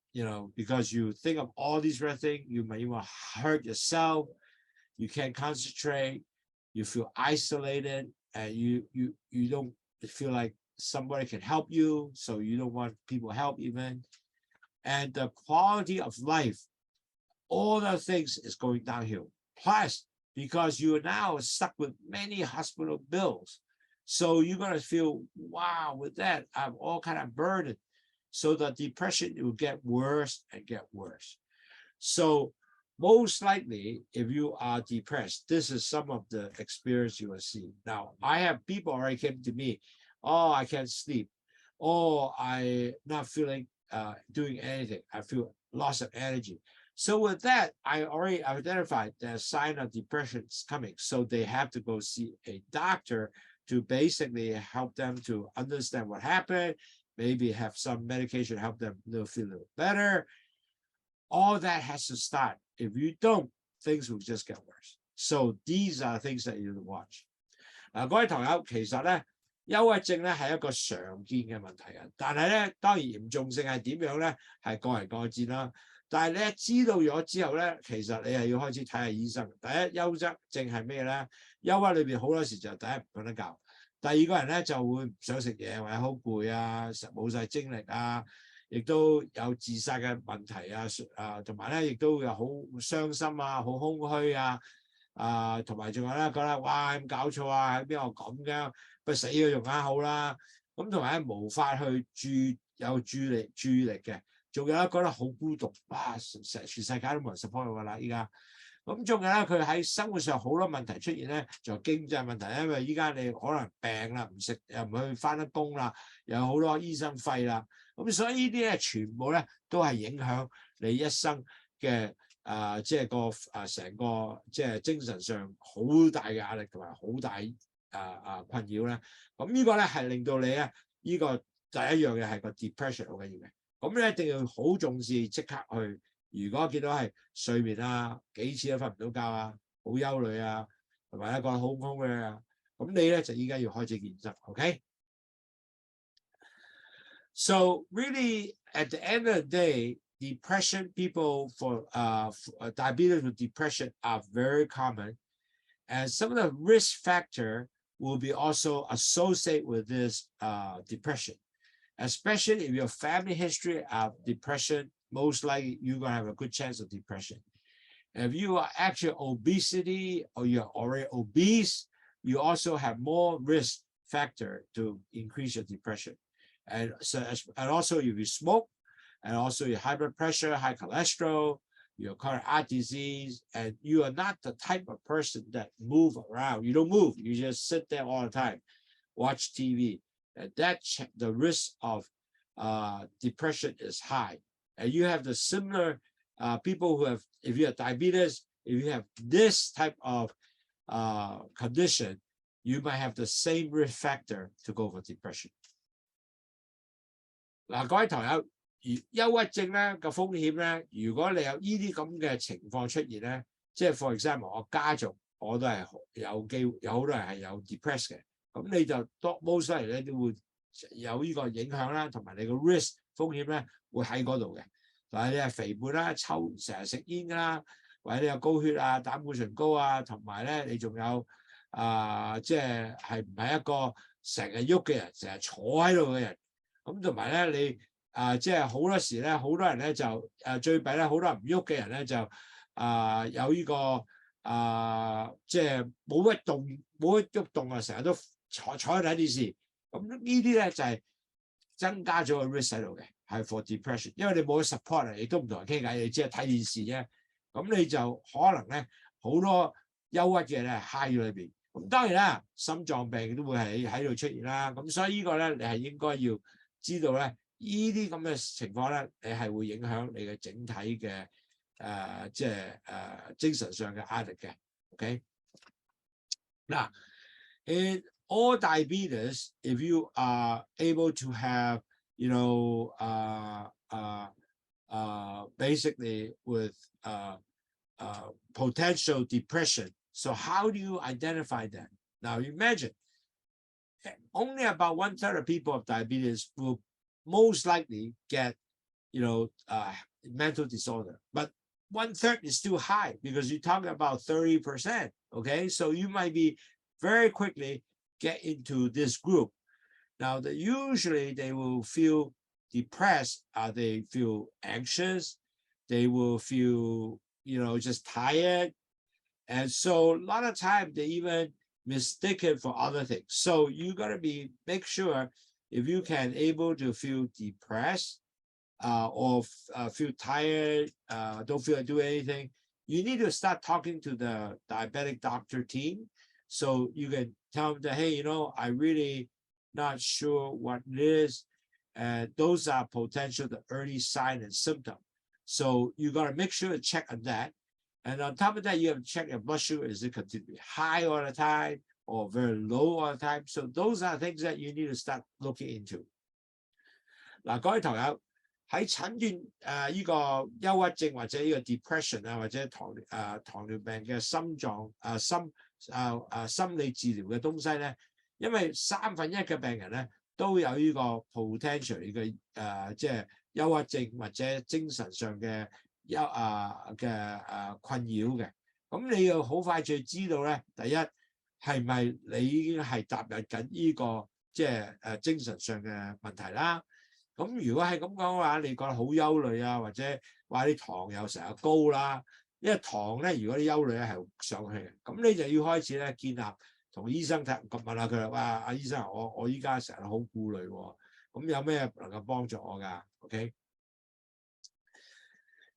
because you think of all these red things, you might even hurt yourself. You can't concentrate. You feel isolated, and you don't feel like somebody can help you, so you don't want people help even. And the quality of life, all those things is going downhill. Plus, because you are now stuck with many hospital bills, so you're going to feel, wow, with that, I have all kind of burden. So the depression will get worse and get worse. So most likely, if you are depressed, this is some of the experience you will see. Now, I have people already came to me, oh, I can't sleep. Oh, I'm not feeling doing anything. I feel loss of energy. So with that, I already identified the sign of depression is coming. So they have to go see a doctor to basically help them to understand what happened, maybe have some medication, help them feel a little better. All that has to start. If you don't, things will just get worse. So these are things that you watch. 各位朋友，其實咧，憂鬱症咧係一個常見嘅問題啊。但係咧，當然嚴重性係點樣咧，係各人各見啦。但係你一知道咗之後咧，其實你係要開始睇下醫生。第一，憂鬱症係咩咧？憂鬱裏邊好多時就第一唔瞓得覺，第二個人咧就會唔想食嘢，或者好攰啊，冇晒精力啊，亦都有自殺嘅問題啊，同埋咧亦都有好傷心啊，好空虛啊，同埋仲有咧覺得哇咁搞錯啊，喺邊度咁嘅，不如死咗用下好啦。咁同埋咧無法去有注意力嘅。仲有咧覺得好孤獨，哇！全世界都冇人 support 佢啦，依家。咁仲有咧，佢喺生活上好多問題出現咧，就係經濟問題，因為依家你可能病啦，唔食又唔去翻得工啦，又有好多醫生費啦。咁所以呢啲咧全部咧都係影響你一生嘅即係成個即係精神上好大嘅壓力同埋好大困擾咧。咁呢個咧係令到你咧呢個第一樣嘢係個 depression 好緊要嘅。咁你一定要好重視，即刻去。如果見到係睡眠啊，幾次都瞓唔到覺啊，好憂慮啊，同埋一個好空嘅啊，咁你咧就依家要開始健身 ，OK？ So really, at the end of the day, depression people for diabetes with depression are very common, and some of the risk factor will be also associated with this depression, especially if your family history of depression. Most likely you're going to have a good chance of depression. If you are actually obesity or you're already obese, you also have more risk factor to increase your depression. And also if you smoke, and also your high blood pressure, high cholesterol, your coronary heart disease, and you are not the type of person that move around. You don't move. You just sit there all the time, watch TV. And the risk of depression is high. And you have the similar people who have, if you have diabetes, if you have this type of condition, you might have the same risk factor to go for depression. 嗱，各位朋友，憂鬱症咧嘅風險咧，如果你有呢啲咁嘅情況出現咧，即係 for example， 我家族我都係有機會，有好多人係有 depress 嘅，咁你就most likely咧都會有呢個影響啦，同埋你個 risk 風險咧會喺嗰度嘅。但係你係肥胖啦、成日食煙啦，或者你有高血啊、膽固醇高啊，同埋咧你仲有即係唔係一個成日喐嘅人，成日坐喺度嘅人。咁同埋咧，你即係好多時咧，好多人咧就最弊咧，好多人唔喐嘅人咧就有呢個即係冇乜喐動啊，成日都坐喺睇電視。咁呢啲咧就係增加咗個 risk 喺度嘅，係 for depression， 因為你冇 support 亦都唔同人傾偈，你只係睇電視啫。咁你就可能咧好多憂鬱嘅咧 high 咗裏邊。咁當然啦，心臟病都會喺度出現啦。咁所以呢個咧你係應該要知道咧，呢啲咁嘅情況咧，你係會影響你嘅整體嘅即係精神上嘅壓力嘅。OK， 嗱 ，in all diabetes, if you are able to have, you know, basically with potential depression, so how do you identify that? Now imagine. Only about 1/3 of people of diabetes will most likely get, you know, mental disorder. But 1/3 is still high because you're talking about 30%. Okay, so you might be very quickly get into this group. Now, usually they will feel depressed. They feel anxious. They will feel, you know, just tired. And so a lot of times they even mistaken for other things. So you gotta make sure if you can able to feel depressed or feel tired, don't feel like doing anything, you need to start talking to the diabetic doctor team so you can tell them that, hey, you know, I really not sure what it is. And those are potential the early sign and symptom. So you gotta make sure to check on that. And on top of that, you have to check your blood sugar. Is it continually high all the time or very low all the time? So those are things that you need to start looking into. 嗱，各位朋友喺診斷呢個憂鬱症或者呢個 depression 或者糖尿病嘅心理治療嘅東西咧，因為1/3嘅病人咧都有呢個 potential 嘅即係憂鬱症或者精神上嘅困擾嘅，咁你要好快就知道咧，第一係咪你已經係踏入緊呢個即係精神上嘅問題啦？咁如果係咁講嘅話，你覺得好憂慮啊，或者話啲糖又成日高啦，因為糖咧，如果啲憂慮咧係上去嘅，咁你就要開始咧建立同醫生問下佢啦，哇，阿醫生，我依家成日好顧慮喎，咁有咩能夠幫助我㗎 ？OK？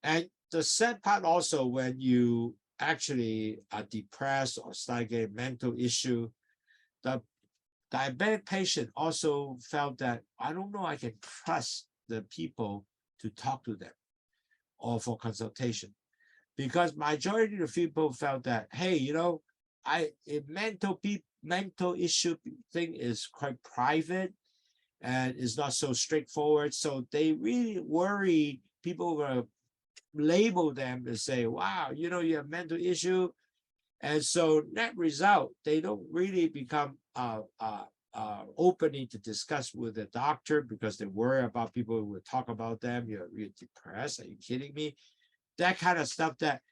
And the sad part also, when you actually are depressed or start getting mental issue, the diabetic patient also felt that, I don't know, I can trust the people to talk to them or for consultation. Because majority of the people felt that, hey, you know, mental issue thing is quite private. and it's not so straightforward. So they really worry people will label them and say, wow, you know, you have mental issue. And so net result, they don't really become openly to discuss with the doctor because they worry about people who will talk about them. You're depressed. Are you kidding me? That kind of stuff that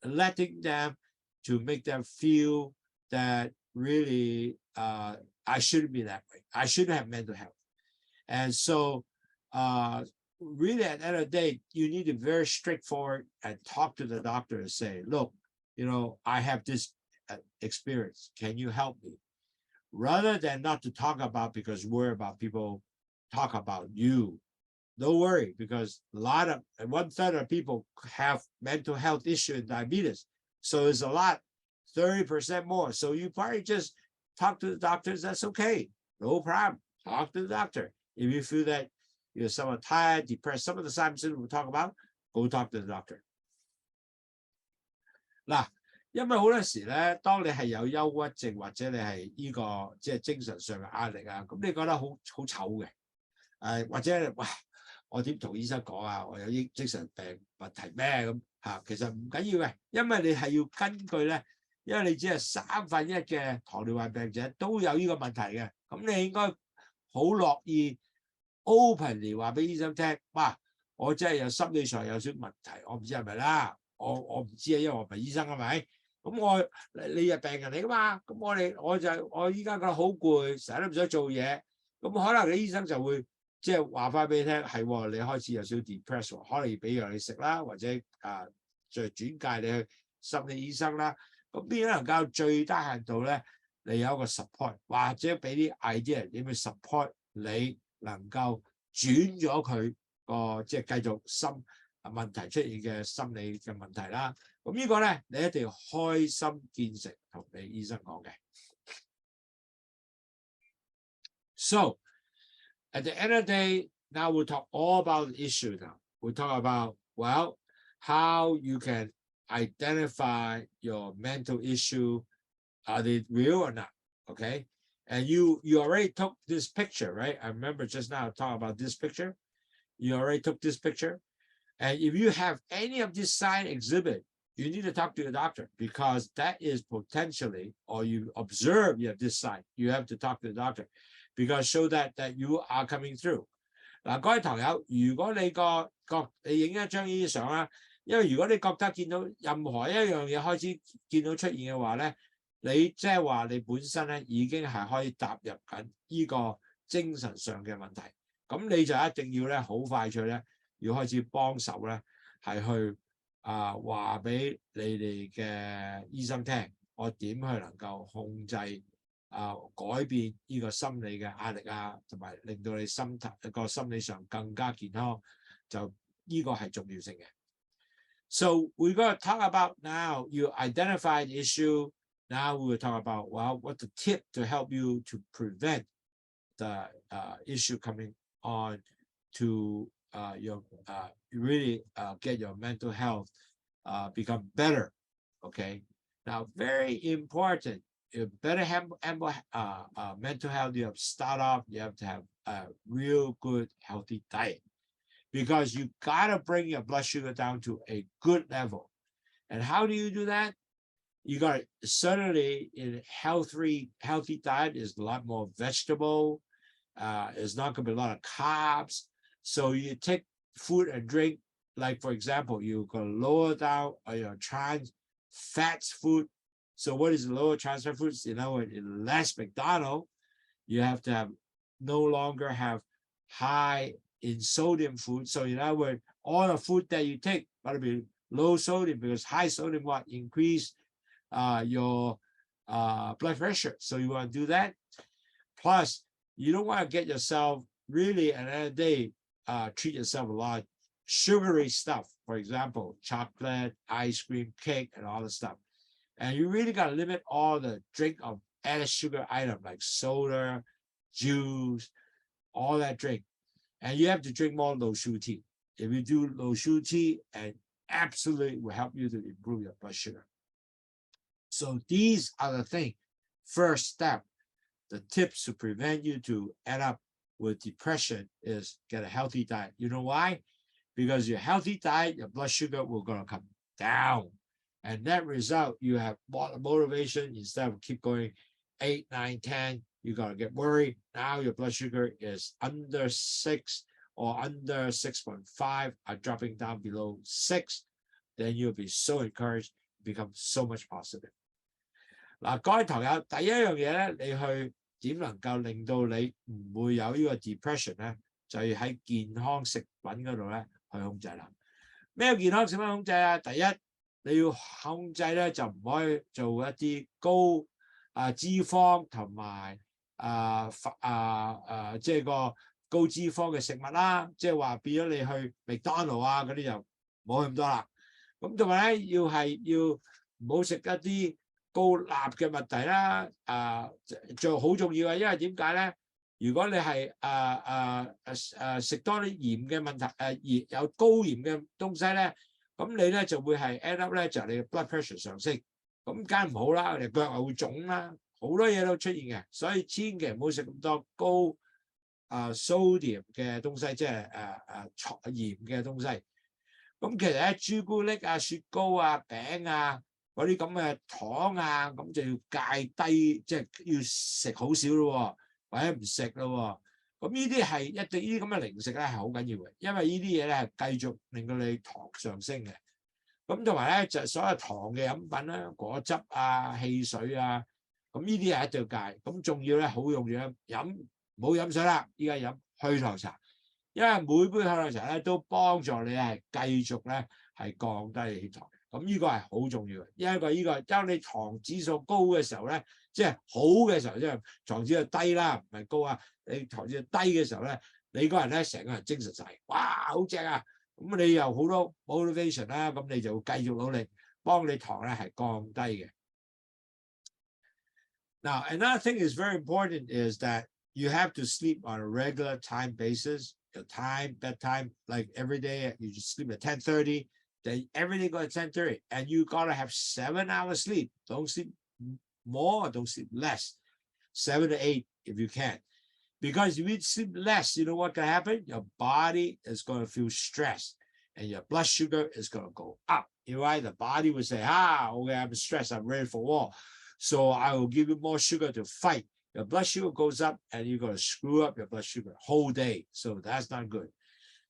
letting them to make them feel that really I shouldn't be that way. I shouldn't have mental health. And so really at the end of the day, you need to be very straightforward and talk to the doctor and say, look, you know, I have this experience. Can you help me? Rather than not to talk about because worry about people talk about you. Don't worry, because a lot of 1/3 of people have mental health issue and diabetes. So it's a lot, 30% more. So you probably just talk to the doctors. That's okay. No problem. Talk to the doctor. If you feel that you're somewhat tired, depressed, some of the signs we'll talk about, go talk to the doctor. 嗱，因為好多時咧，當你係有憂鬱症或者你係呢個即係精神上嘅壓力啊，咁你覺得好醜嘅，或者哇，我點同醫生講啊？我有啲精神病問題咩咁嚇？其實唔緊要嘅，因為你係要根據咧，因為你只係1/3嘅糖尿病病者都有呢個問題嘅，咁你應該好樂意 openly 話俾醫生聽，哇！我真係有心理上有少問題，我唔知係咪啦。我唔知啊，因為我唔係醫生係咪？咁你係病人嚟噶嘛？咁我依家覺得好攰，成日都唔想做嘢。咁可能你醫生就會即係話翻俾你聽，係你開始有少少 depress， 可能要俾藥你食啦，或者再轉介你去心理醫生啦。咁邊能夠最低限度咧，你有一個 support， 或者俾啲 idea 點去 support 你能夠轉咗佢個即係繼續問題出現嘅心理嘅問題啦，咁呢個咧你一定要開心見誠同你醫生講嘅。So at the end of the day, now we'll talk all about the issue now. We'll talk about, well, how you can identify your mental issue. Are they real or not? Okay. And you already took this picture, right? I remember just now talking about this picture. You already took this picture. And if you have any of this sign exhibit, you need to talk to your doctor because that is potentially, or you observe you have this sign, you have to talk to the doctor because show that you are coming through. 嗱，各位朋友，如果你你影一張呢啲相啦，因為如果你覺得見到任何一樣嘢開始見到出現嘅話咧，你即係話你本身咧已經係可以踏入緊呢個精神上嘅問題，咁你就一定要咧好快脆咧。要開始幫手咧，係去話俾你哋嘅醫生聽，我點去能夠控制改變呢個心理嘅壓力啊，同埋令到你心理上更加健康，就呢個係重要性嘅。So we're going to talk about now. You identify the issue. Now we will talk about what the tip to help you to prevent the issue coming on to really get your mental health become better. Okay. Now, very important. You better have mental health. You have to start off. You have to have a real good healthy diet because you gotta bring your blood sugar down to a good level. And how do you do that? You got certainly in healthy diet is a lot more vegetable. It's not gonna be a lot of carbs. So you take food and drink, like for example, you can lower down your trans fats food. So what is lower trans fat foods? You know, less McDonald's, you have to have no longer have high in sodium food. So in other words, all the food that you take got to be low sodium because high sodium will increase your blood pressure. So you want to do that. Plus, you don't want to get yourself really at the end of the day treat yourself a lot of sugary stuff, for example, chocolate, ice cream, cake, and all the stuff. And you really got to limit all the drink of added sugar items like soda, juice, all that drink. And you have to drink more Lowsutea. If you do Lowsutea, and absolutely will help you to improve your blood sugar. So these are the things. First step, the tips to prevent you to end up with depression is get a healthy diet. You know why? Because your healthy diet, your blood sugar will gonna come down. And that result, you have more motivation instead of keep going 8, 9, 10, you're gonna get worried. Now your blood sugar is under 6 or under 6.5, are dropping down below 6, then you'll be so encouraged, become so much positive. 嗱，各位堂友，第一樣嘢咧，你去點能夠令到你唔會有呢個 depression 咧，就要喺健康食品嗰度咧去控制啦。咩健康食品控制啊？第一，你要控制咧就唔可以做一啲高脂肪同埋即係個高脂肪嘅食物啦，即係話變咗你去麥當勞啊嗰啲就冇咁多啦。咁同埋咧要唔好食一啲高鈉嘅物體啦，就好重要啊！因為點解咧？如果你係食多啲鹽嘅問題，有高鹽嘅東西咧，咁你咧就會係 end up 咧就你嘅 blood pressure 上升，咁梗係唔好啦，你腳又會腫啦，好多嘢都出現嘅，所以千祈唔好食咁多高sodium 嘅東西，即係鹽嘅東西。咁其實咧朱古力啊、雪糕啊、餅啊嗰啲咁嘅糖啊，咁就要戒低，即係要食好少咯，或者唔食咯。咁呢啲係一定呢啲咁嘅零食咧係好緊要嘅，因為呢啲嘢咧係繼續令到你糖上升嘅。咁同埋咧就所有糖嘅飲品啦、果汁啊、汽水啊，咁呢啲係一定要戒。咁仲要咧好容易飲，唔好飲水啦，依家飲去糖茶，因為每杯去糖茶咧都幫助你係繼續咧係降低血糖。咁呢個係好重要嘅，因為呢個當你糖指數高嘅時候咧，即係好嘅時候，即係糖指數低啦，唔係高啊。你糖指數低嘅時候咧，你個人咧成個人精神晒，哇，好正啊！咁你又好多 motivation 啦，咁你就繼續努力幫你糖咧係降低嘅。Now, another thing is very important is that you have to sleep on a regular time basis. Your bedtime, like every day, you just sleep at 10:30. Then every day go at 10:30, and you gotta have 7 hours sleep. Don't sleep more, don't sleep less. 7 to 8 if you can. Because if you sleep less, you know what can happen? Your body is going to feel stressed, and your blood sugar is going to go up. You know, right? The body will say, okay, I'm stressed, I'm ready for war. So I will give you more sugar to fight. Your blood sugar goes up, and you're going to screw up your blood sugar whole day. So that's not good.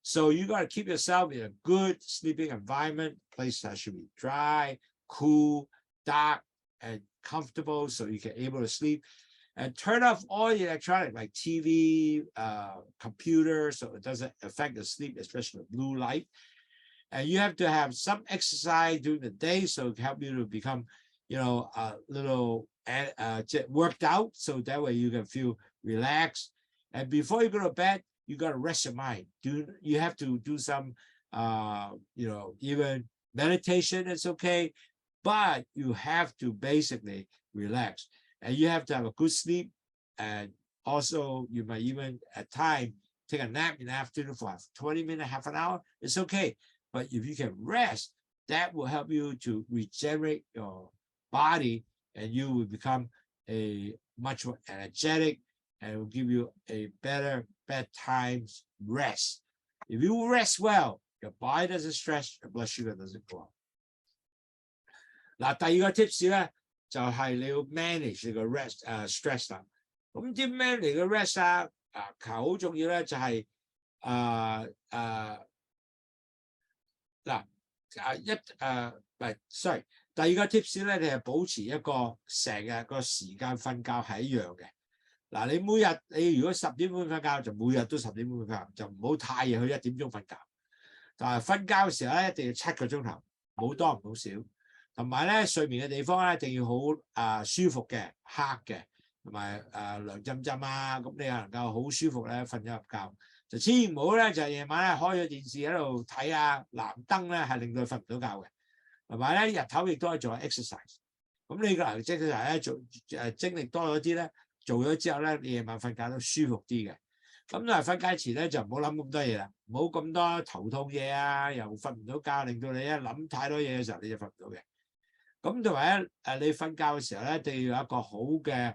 So you got to keep yourself in a good sleeping environment, place that should be dry, cool, dark, and comfortable so you can able to sleep. And turn off all the electronic like TV, computer, so it doesn't affect the sleep, especially the blue light. And you have to have some exercise during the day so it can help you to become, a little worked out, so that way you can feel relaxed. And before you go to bed, you got to rest your mind. You have to do some, even meditation, it's okay, but you have to basically relax. And you have to have a good sleep. And also, you might even at time take a nap in the afternoon for 20 minutes, half an hour. It's okay. But if you can rest, that will help you to regenerate your body, and you will become a much more energetic, and it will give you a better bedtime rest. If you rest well, your body doesn't stress, your blood sugar doesn't go up. 嗱，第二個 tips 咧就係你要 manage 你個 stress 啦。咁點 manage 個 rest 啊？好重要咧，就係sorry， 第二個 tips 咧，你係保持一個成日個時間瞓覺係一樣嘅。嗱，你如果10點半瞓覺，就每日都10點半瞓覺，就唔好太夜去1點鐘瞓覺。但係瞓覺嘅時候咧，一定要7個鐘頭，唔好多唔好少。同埋咧，睡眠嘅地方咧，一定要好舒服嘅、黑嘅，同埋涼浸浸啊，咁你能夠好舒服咧瞓咗入覺。就千祈唔好咧，就夜晚咧開咗電視喺度睇啊，藍燈咧係令到佢瞓唔到覺嘅。同埋咧，日頭亦都可以做 exercise。咁你個人 exercise 咧做精力多咗啲咧，做咗之後咧，你夜晚瞓覺都舒服啲嘅。咁但係瞓覺前咧就唔好諗咁多嘢啦，唔好咁多頭痛嘢啊，又瞓唔到覺，令到你一諗太多嘢嘅時候你就瞓唔到嘅。咁同埋咧，你瞓覺嘅時候咧，一定要有一個好嘅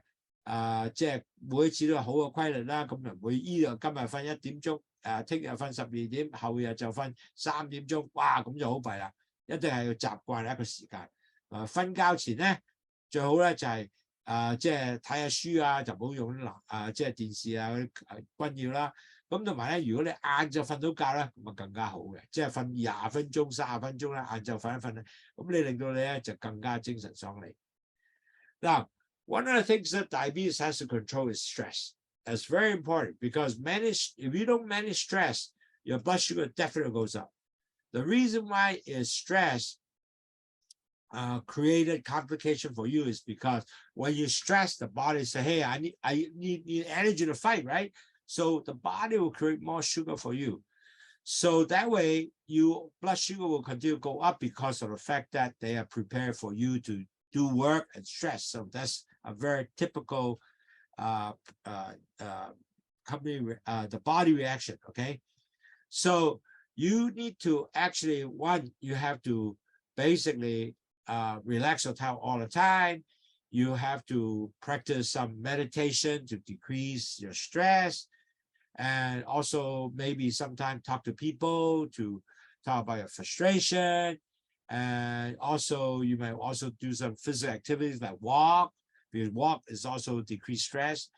即係每一次都有好嘅規律啦。咁就每今日瞓1點鐘，聽日瞓12點，後日就瞓3點鐘，哇咁就好弊啦。一定係要習慣一個時間。瞓覺前咧最好咧就係即係睇下書啊，就唔好用即係電視啊嗰啲干擾啦。咁同埋咧，如果你晏晝瞓到覺咧，咁啊更加好嘅，即係瞓20分鐘、30分鐘啦，晏晝瞓一瞓咧，咁你令到你咧就更加精神爽利。Now, one of the things that diabetes has to control is stress. That's very important because if you don't manage stress, your blood sugar definitely goes up. The reason why is stress created complication for you is because when you stress, the body says, hey, I need energy to fight, right? So the body will create more sugar for you. So that way, your blood sugar will continue to go up because of the fact that they are prepared for you to do work and stress. So that's a very typical the body reaction, okay? So you need to actually, one, you have to basically relax your time all the time. You have to practice some meditation to decrease your stress. And also maybe sometimes talk to people to talk about your frustration. And also you may also do some physical activities like walk, because walk is also decreased stress,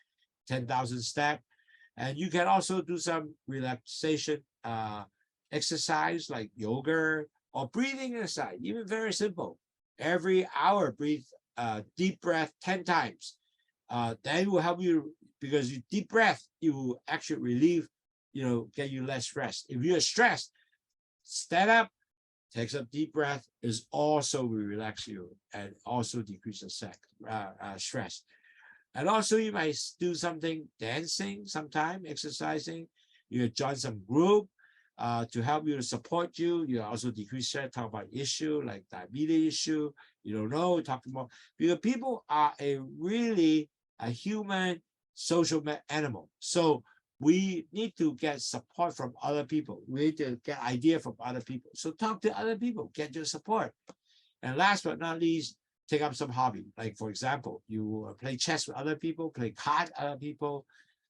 10,000 steps. And you can also do some relaxation exercise like yoga or breathing exercise, even very simple. Every hour, breathe deep breath 10 times. That will help you because you deep breath, you will actually relieve, get you less stress. If you're stressed, stand up, take some deep breath, is also will relax you and also decrease the stress. And also you might do something, dancing sometime, exercising. You join some group to help you, to support you. You also decrease stress, talk about issue like diabetes issue. You don't know, talk more. Because people are a human social animal. So we need to get support from other people. We need to get idea from other people. So talk to other people, get your support. And last but not least, take up some hobby. Like for example, you play chess with other people, play cards with other people.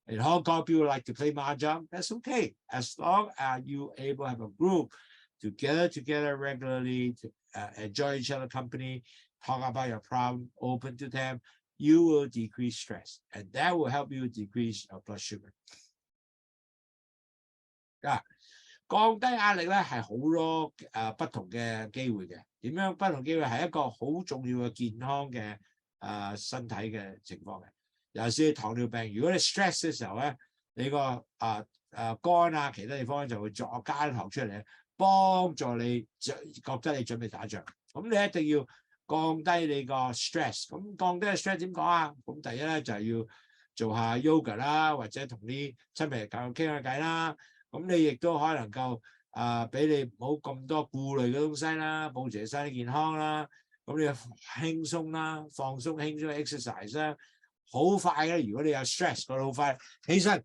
In Hong Kong, people like to play mahjong. That's okay. As long as you able to have a group together regularly, to enjoy each other's company, talk about your problem, open to them, you will decrease stress. And that will help you decrease your blood sugar. 降低壓力咧係好多不同嘅機會嘅。點樣不同機會係一個好重要嘅健康嘅身體嘅情況嘅。尤其是糖尿病，如果你 stress 嘅時候咧，你個肝啊其他地方就會加糖出嚟，幫助你覺得你準備打仗。咁你一定要降低你個 stress。咁降低個 stress 點講啊？咁第一咧就係要做下 yoga 啦，或者同啲親朋友傾下偈啦。咁你亦都可能夠俾你冇咁多顧慮嘅東西啦，保持身體健康啦。咁你輕鬆啦，放鬆輕鬆 exercise 啦，好快嘅。如果你有 stress， 覺得好快，起身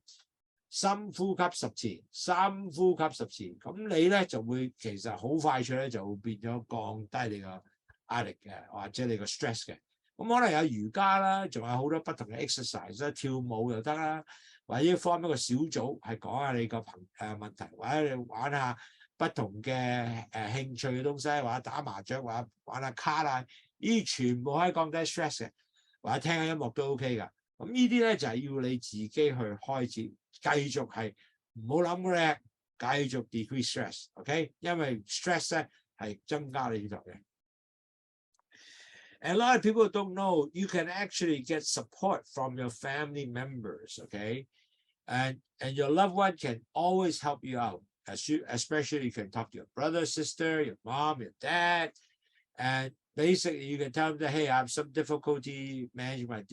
深呼吸10次，深呼吸10次，咁你咧就會其實好快脆咧就會變咗降低你個壓力嘅，或者你個 stress 嘅。咁可能有瑜伽啦，仲有好多不同嘅 exercise 啦，跳舞又得啦。或者 form 一個小組係講下你個問題，或者你玩下不同嘅興趣嘅東西，或者打麻雀，或者玩下卡啦，呢啲全部可以降低 stress 嘅，或者聽下音樂都 OK 㗎。咁呢啲咧就係要你自己去開始，繼續係唔好諗嘅咧，繼續 decrease stress，OK？因為 stress 咧係增加你呢度嘅。And a lot of people don't know you can actually get support from your family members, okay? And your loved one can always help you out. Especially you can talk to your brother, sister, your mom, your dad. And basically you can tell them that, hey, I have some difficulty managing my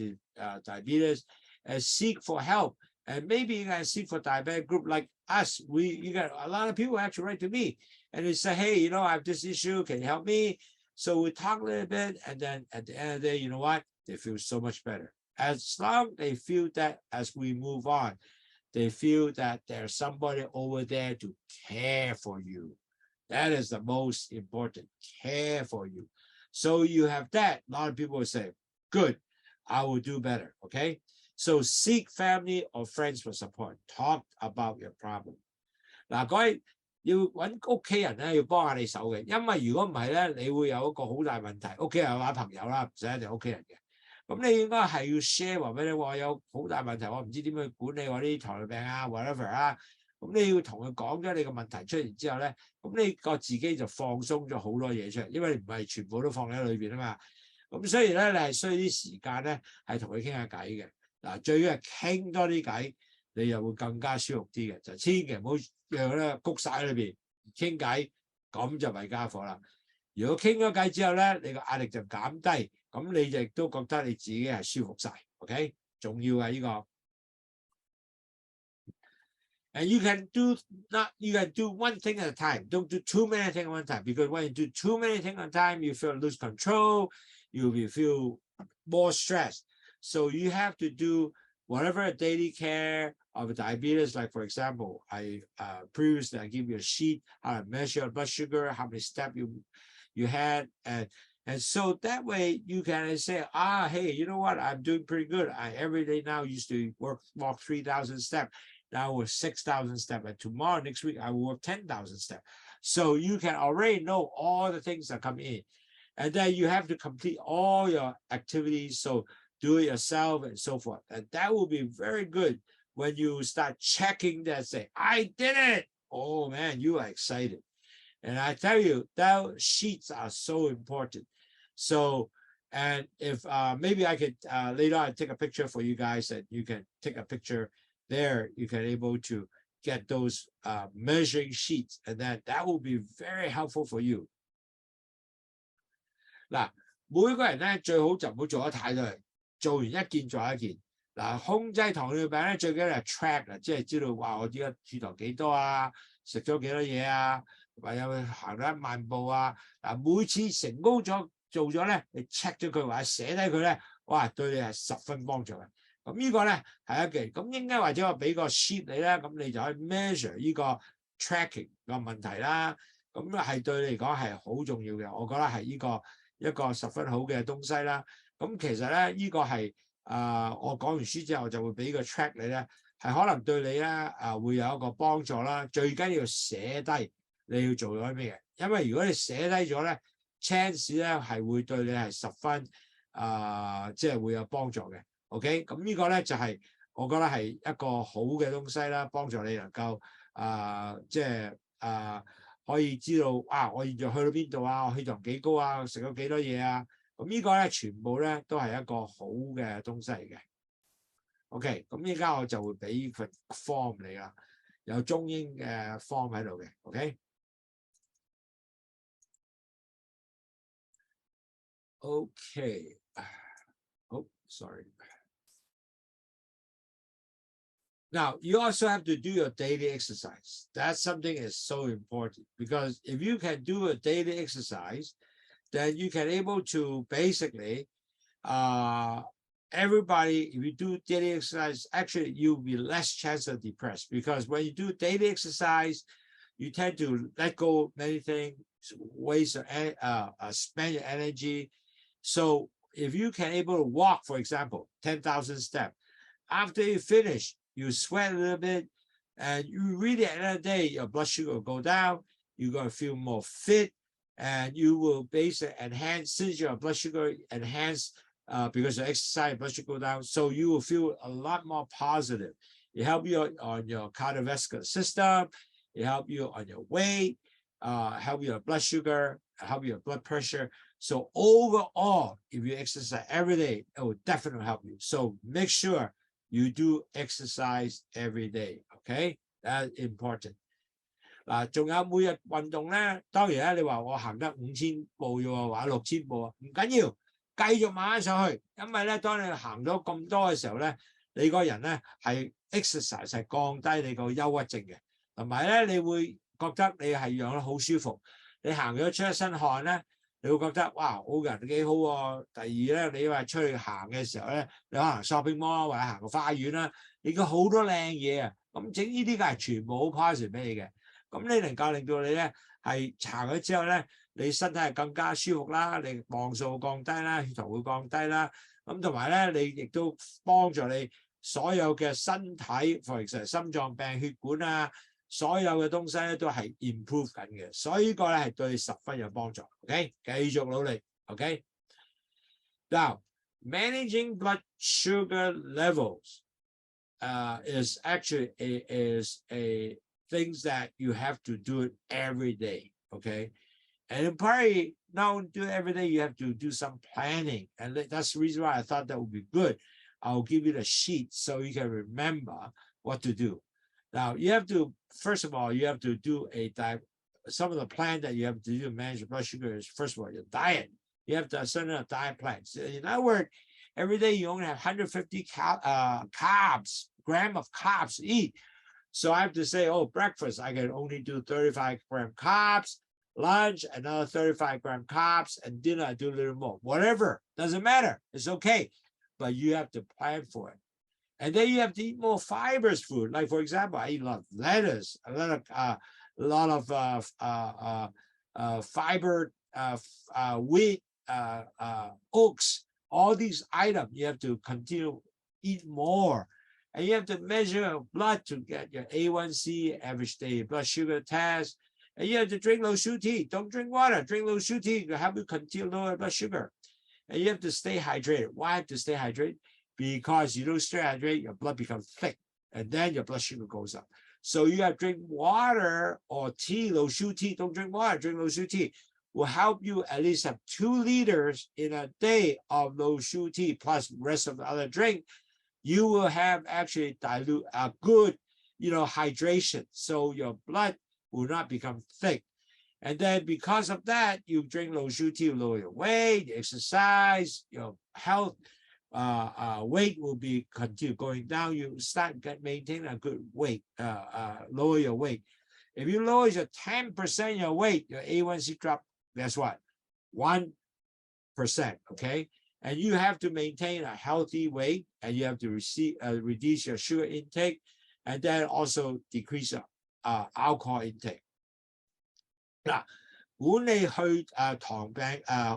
diabetes, and seek for help. And maybe you can seek for diabetic group like us. You got a lot of people actually write to me and they say, hey, I have this issue. Can you help me? So we talk a little bit, and then at the end of the day, you know what? They feel so much better. As long as they feel that as we move on, they feel that there's somebody over there to care for you. That is the most important, care for you. So you have that. A lot of people will say, good, I will do better. Okay? So seek family or friends for support. Talk about your problem. 嗱，各位要揾屋企人咧，要幫下你手嘅，因為如果唔係咧，你會有一個好大問題。屋企人或者朋友啦，唔使一定屋企人嘅。咁你應該係要 share 話俾你話有好大問題，我唔知點去管理我啲糖尿病啊 whatever 啊。咁你要同佢講咗你個問題出現之後咧，咁你個自己就放鬆咗好多嘢出嚟，因為你唔係全部都放喺裏邊啊嘛。咁所以咧，你係需要啲時間咧，係同佢傾下偈嘅。嗱，最緊係傾多啲偈，你又會更加舒服啲嘅。就千祈唔好讓咧谷晒喺裏邊傾偈，咁就弊家伙啦。如果傾咗偈之後咧，你個壓力就減低，咁你亦都覺得你自己係舒服晒。OK， 重要係呢個。And you can do one thing at a time. Don't do too many things at one time, because when you do too many things at a time, you feel lose control. You will feel more stressed. So you have to do whatever daily care of diabetes. Like for example, previously I give you a sheet how to measure your blood sugar, how many steps you had, and so that way you can say, hey, you know what? I'm doing pretty good. I every day now used to walk 3,000 steps. Now with 6,000 steps, and tomorrow, next week, I will work 10,000 steps. So you can already know all the things that come in. And then you have to complete all your activities. So do it yourself and so forth. And that will be very good when you start checking that, say, I did it. Oh man, you are excited. And I tell you, those sheets are so important. So, and if maybe I could later on take a picture for you guys, and you can take a picture there, you can able to get those measuring sheets, and that will be very helpful for you. 嗱，每個人咧最好就唔好做得太多，做完一件做一件。嗱，控制糖尿病咧最緊要係 track 啊，即係知道話我而家血糖幾多啊，食咗幾多嘢啊，或者行咗1萬步啊。嗱，每次成功咗做咗咧，你 check 咗佢或者寫低佢咧，哇，對你係10分幫助嘅。咁呢個咧係一件，咁應該或者我俾個 sheet 你咧，咁你就可以 measure 呢個 tracking 個問題啦。咁係對你嚟講係好重要嘅，我覺得係呢個一個10分好嘅東西啦。咁其實咧呢個係我講完書之後就會俾個 track 你咧，係可能對你咧會有一個幫助啦。最緊要寫低你要做咗啲咩嘢，因為如果你寫低咗咧 ，chance 咧係會對你係10分即係會有幫助嘅。OK， 咁呢個咧就係我覺得係一個好嘅東西啦，幫助你能夠即係可以知道我現在去到邊度啊，我血糖幾高啊，食咗幾多嘢啊，咁呢個咧全部咧都係一個好嘅東西嚟嘅。OK， 咁依家我就會俾份 form 你啦，有中英嘅 form 喺度嘅。OK， sorry。Now, you also have to do your daily exercise. That's something that's so important, because if you can do a daily exercise, then you can able to basically, everybody, if you do daily exercise, actually you'll be less chance of depressed, because when you do daily exercise, you tend to let go of many things, waste spend your energy. So if you can able to walk, for example, 10,000 steps, after you finish, you sweat a little bit, and you really at the end of the day, your blood sugar will go down. You're going to feel more fit, and you will basically enhance, since your blood sugar enhance because of exercise, blood sugar go down. So you will feel a lot more positive. It help you on your cardiovascular system. It help you on your weight, help your blood sugar, help your blood pressure. So overall, if you exercise every day, it will definitely help you. So make sure you do exercise every day, okay? That's important. 嗱，仲有每日運動咧，當然咧，你話我行得5000步喎，或者6000步啊，唔緊要，繼續慢慢上去。因為咧，當你行咗咁多嘅時候咧，你個人咧係 exercise 係降低你個憂鬱症嘅，同埋咧你會覺得你係養得好舒服。你行咗出一身汗咧，你會覺得哇，我個人幾好喎。第二咧，你話出去行嘅時候咧，你可能 shopping mall 或者行個花園啦，你見好多靚嘢啊。咁整呢啲嘅係全部好 positive 俾你嘅。咁你能夠令到你咧係行咗之後咧，你身體係更加舒服啦，你磅數降低啦，血糖會降低啦。咁同埋咧，你亦都幫助你所有嘅身體，譬如心臟病、血管啊，所有嘅東西咧都係 improve 緊嘅，所以呢個咧係對你十分有幫助。OK， 繼續努力。OK， now managing blood sugar levels is actually a things that you have to do it every day. Okay, and probably not do it every day. You have to do some planning, and that's the reason why I thought that would be good. I'll give you the sheet so you can remember what to do. Now you have to, first of all, you have to do some of the plan that you have to do to manage blood sugar is, first of all, your diet. You have to have certain diet plans. In other words, every day you only have 150 grams of carbs to eat. So I have to say, oh, breakfast, I can only do 35-gram carbs, lunch, another 35-gram carbs, and dinner, I do a little more. Whatever, doesn't matter. It's okay. But you have to plan for it. And then you have to eat more fibrous food. Like, for example, I eat a lot of lettuce, a lot of fiber, wheat, oats, all these items. You have to continue to eat more. And you have to measure your blood to get your A1C, average daily blood sugar test. And you have to drink Lowsutea. Don't drink water. Drink Lowsutea to help you continue lower blood sugar. And you have to stay hydrated. Why have to stay hydrated? Because you don't stay hydrated, your blood becomes thick. And then your blood sugar goes up. So you have to drink water or tea, Lowsutea. Don't drink water. Drink Lowsutea. Will help you at least have 2 liters in a day of Lowsutea plus the rest of the other drink. You will have actually dilute a good, hydration. So your blood will not become thick. And then because of that, you drink Lowsutea, lower your weight, exercise, your health, weight will be continue going down. You start maintain a good weight, lower your weight. If you lower your 10% your weight, your A1C drop, guess what? 1%, okay? And you have to maintain a healthy weight, and you have to reduce your sugar intake, and then also decrease alcohol intake. 嗱，管理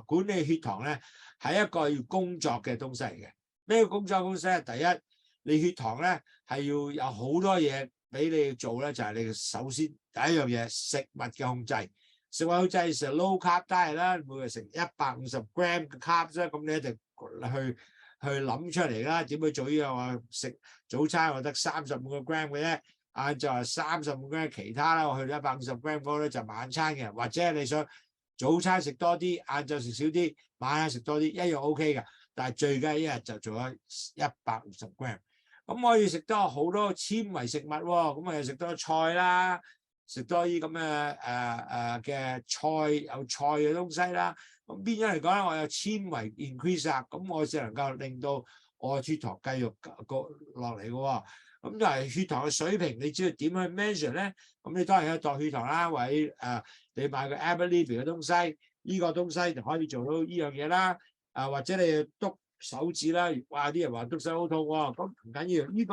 管理血糖咧係一個要工作嘅東西嚟嘅。咩工作公司咧？第一，你血糖咧係要有好多嘢俾你做咧，就係你首先第一樣嘢食物嘅控制。食物控制成 low carb diet 啦，每日食150 gram 嘅 carbs 啦，咁你一定去諗出嚟啦，點去做呢樣啊？食早餐我得35個 gram 嘅啫，晏晝係35 gram 其他啦，我去到150 gram 嗰咧就晚餐嘅，或者你想早餐食多啲，晏晝食少啲，晚餐食多啲，一樣 OK 嘅。但係最緊要一日就做咗150 gram。咁我要食多好多纖維食物喎，咁我又食多菜啦。食多啲咁嘅菜有菜嘅東西啦，咁變咗嚟講咧，我有纖維 increase 啊，咁我先能夠令到我血糖繼續落嚟嘅喎。咁就係血糖嘅水平，你知道點去 measure 咧？咁你當然有度血糖啦，或者你買個 administering 嘅東西，呢個東西就可以做到呢樣嘢啦。或者你篤手指啦，哇！啲人話篤手好痛喎，咁唔緊要，呢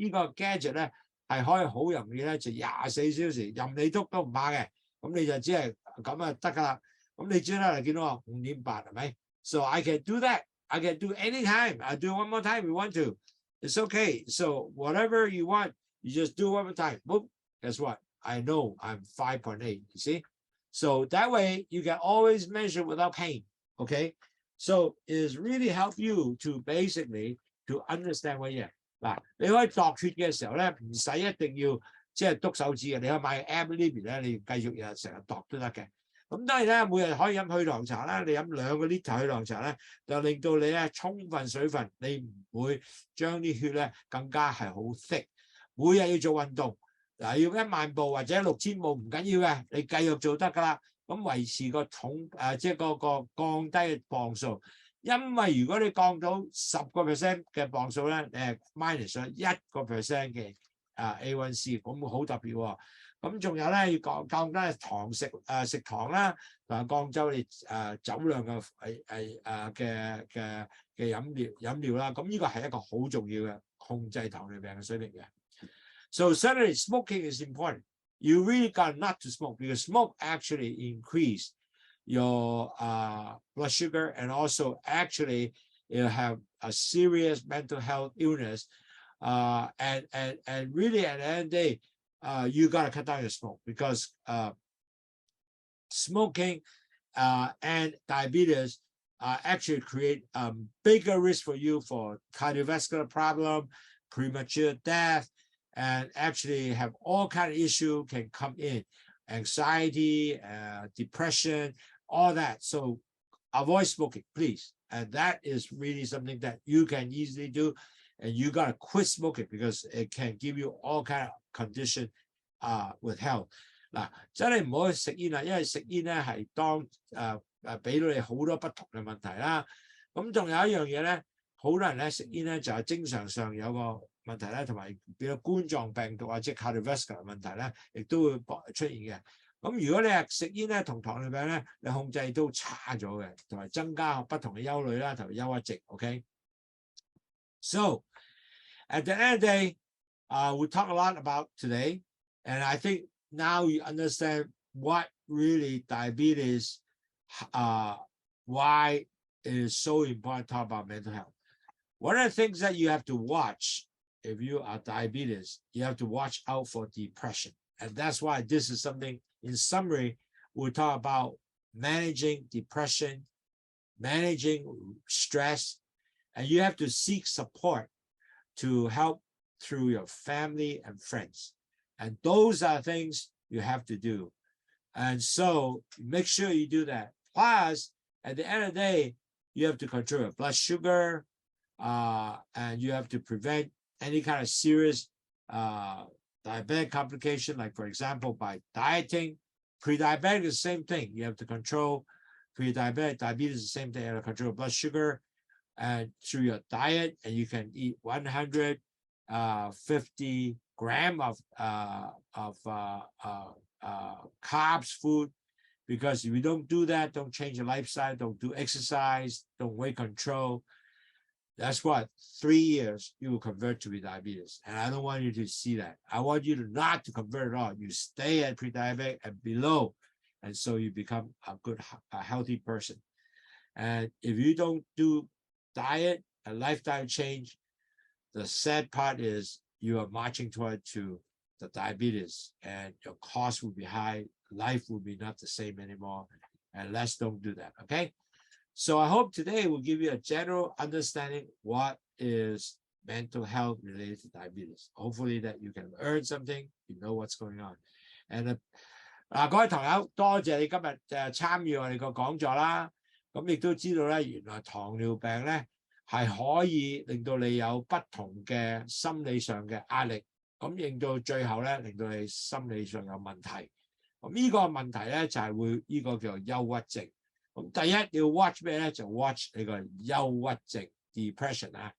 個 gadget 咧。係可以好容易咧，就24小時任你篤都唔怕嘅，咁你就只係咁啊得㗎啦。咁你只係見到5.8係咪 ？So I can do that. I can do anytime. I do one more time if you want to. It's okay. So whatever you want, you just do one more time. Boom. Guess what? I know I'm 5.8. You see? So that way you can always measure without pain. Okay? So it really help you to basically to understand what you. 嗱，你可以度血嘅時候咧，唔使一定要即係篤手指嘅，你可以買 app 呢邊咧，你繼續日成日度都得嘅。咁當然咧，每日可以飲血糖茶啦，你飲2個 liter 血糖茶咧，就令到你咧充分水分，你唔會將啲血咧更加係好 thick。每日要做運動，嗱要1萬步或者6000步唔緊要嘅，你繼續做得㗎啦。咁維持個重即係個降低嘅磅數。因為如果你降到10% 嘅磅數咧，你係 minus 咗1% 嘅A1C， 咁好特別喎。咁仲有咧要降低糖食糖啦，同埋降低你酒量嘅飲料啦。咁呢個係一個好重要嘅控制糖尿病嘅水平嘅。So certainly smoking is important. You really got not to smoke because smoke actually increase your blood sugar and also actually you have a serious mental health illness, and really at the end of the day, you gotta cut down your smoke, because smoking and diabetes actually create bigger risk for you for cardiovascular problem, premature death, and actually have all kind of issue can come in, anxiety, depression, all that. So avoid smoking, please. And that is really something that you can easily do. And you gotta quit smoking, because it can give you all kind of condition with health. 嗱，真係唔好去食煙啦，因為食煙咧係當俾到你好多不同嘅問題啦。咁仲有一樣嘢咧，好多人咧食煙咧就係精神上有個問題咧，同埋變咗冠狀病毒即係 cardiovascular 問題咧，亦都會出現嘅。咁如果你係食煙咧同糖尿病咧，你控制都差咗嘅，同埋增加不同嘅憂慮啦，同埋憂鬱症。OK， so at the end of the day, we talk a lot about today, and I think now you understand what really diabetes, why it is so important to talk about mental health. One of the things that you have to watch if you are diabetes, you have to watch out for depression. And that's why this is something, in summary, we'll talk about managing depression, managing stress, and you have to seek support to help through your family and friends. And those are things you have to do. And so make sure you do that. Plus, at the end of the day, you have to control your blood sugar, and you have to prevent any kind of serious diabetic complication, like, for example, by dieting. Pre-diabetic is the same thing. You have to control pre-diabetic. Diabetes is the same thing. You have to control blood sugar and through your diet, and you can eat 150 grams of carbs food, because if you don't do that, don't change your lifestyle, don't do exercise, don't weight control, that's what 3 years you will convert to pre-diabetes. And I don't want you to see that. I want you to not to convert at all. You stay at pre-diabetic and below, and so you become a healthy person. And if you don't do diet and lifestyle change, the sad part is you are marching toward to the diabetes, and your cost will be high, life will be not the same anymore, and let's don't do that. Okay, so I hope today will give you a general understanding what is mental health related to diabetes. Hopefully that you can learn something, you know what's going on. And 各位朋友，多謝你今日參與我哋個講座啦。咁亦都知道咧，原來糖尿病咧係可以令到你有不同嘅心理上嘅壓力，咁令到最後咧令到你心理上有問題。咁呢個問題咧就係會呢個叫做憂鬱症。咁第一要 watch 咩咧？就 watch 你個憂鬱症 depression 啊。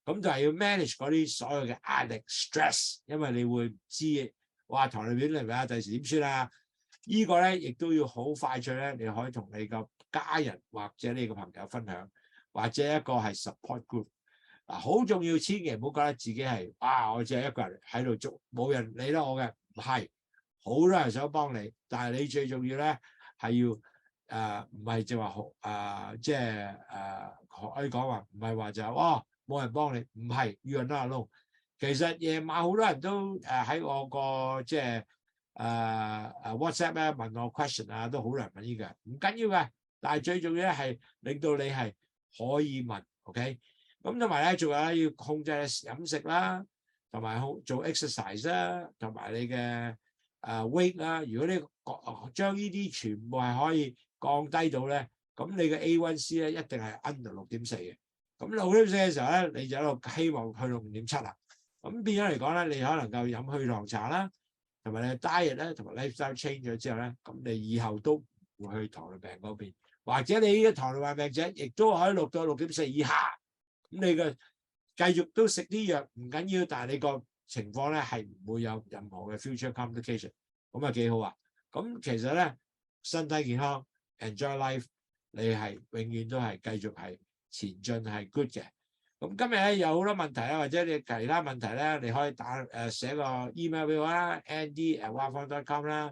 咁就係要 manage 嗰啲所有嘅壓力 stress， 因為你會唔知哇糖尿病嚟㗎，第時點算啊？呢個咧亦都要好快脆咧，你可以同你個家人或者你個朋友分享，或者一個係 support group。好重要，千祈唔好覺得自己係我只係一個人喺度做，冇人理得我嘅。唔係，好多人想幫你，但係你最重要咧係要唔係就話即係可以講話唔係話就係冇人幫你，唔係 you are not alone。其實夜晚好多人都喺我個即係WhatsApp 咧問我 question 都好難問呢個，唔緊要嘅。但係最重要咧係令到你係可以問 ，OK？ 咁同埋咧，仲有要控制飲食啦，同埋做 exercise 啦，同埋你嘅weight 啦。如果你將呢啲全部係可以降低到咧，咁你嘅 A1C 咧一定係 under 6.4嘅。咁6.4嘅時候咧，你就喺度希望去到5.7啦。咁變咗嚟講咧，你可能夠飲去糖茶啦，同埋你 diet 咧，同埋 lifestyle change 咗之後咧，咁你以後都唔會去糖尿病嗰邊，或者你呢個糖尿病病者亦都可以落到6.4以下。咁你嘅繼續都食啲藥唔緊要，但係你個情況咧係唔會有任何嘅 future complication， 咁幾好啊！咁其實咧身體健康 enjoy life， 你係永遠都係繼續係前進係 good 嘅。咁今日咧有好多問題啦，或者你其他問題咧，你可以寫個 email 俾我啦 ，andy@wildfarm.com 啦，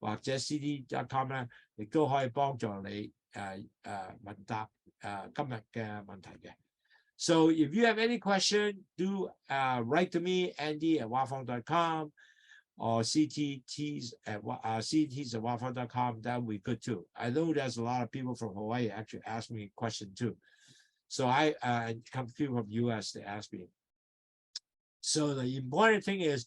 或者 cd.com 啦，亦都可以幫助你問答今日嘅問題嘅。So if you have any question, do write to me, andy@wafong.com or ctts@wafong.com. That would be good too. I know there's a lot of people from Hawaii actually ask me a question too. So people from US, they ask me. So the important thing is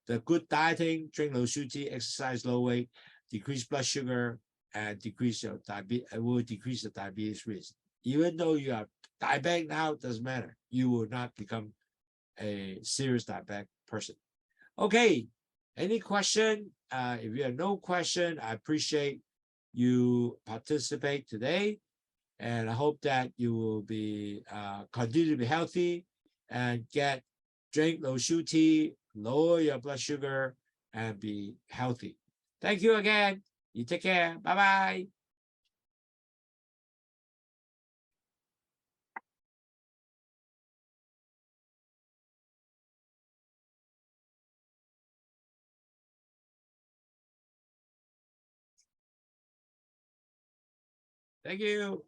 the good dieting, drink Lowsutea, exercise, low weight, decrease blood sugar, and decrease your diabetes. It will decrease the diabetes risk. Even though you are diabetic now, it doesn't matter. You will not become a serious diabetic person. Okay, any question? If you have no question, I appreciate you participate today, and I hope that you will be continue to be healthy and drink Lowsutea, lower your blood sugar, and be healthy. Thank you again. You take care. Bye-bye. Thank you.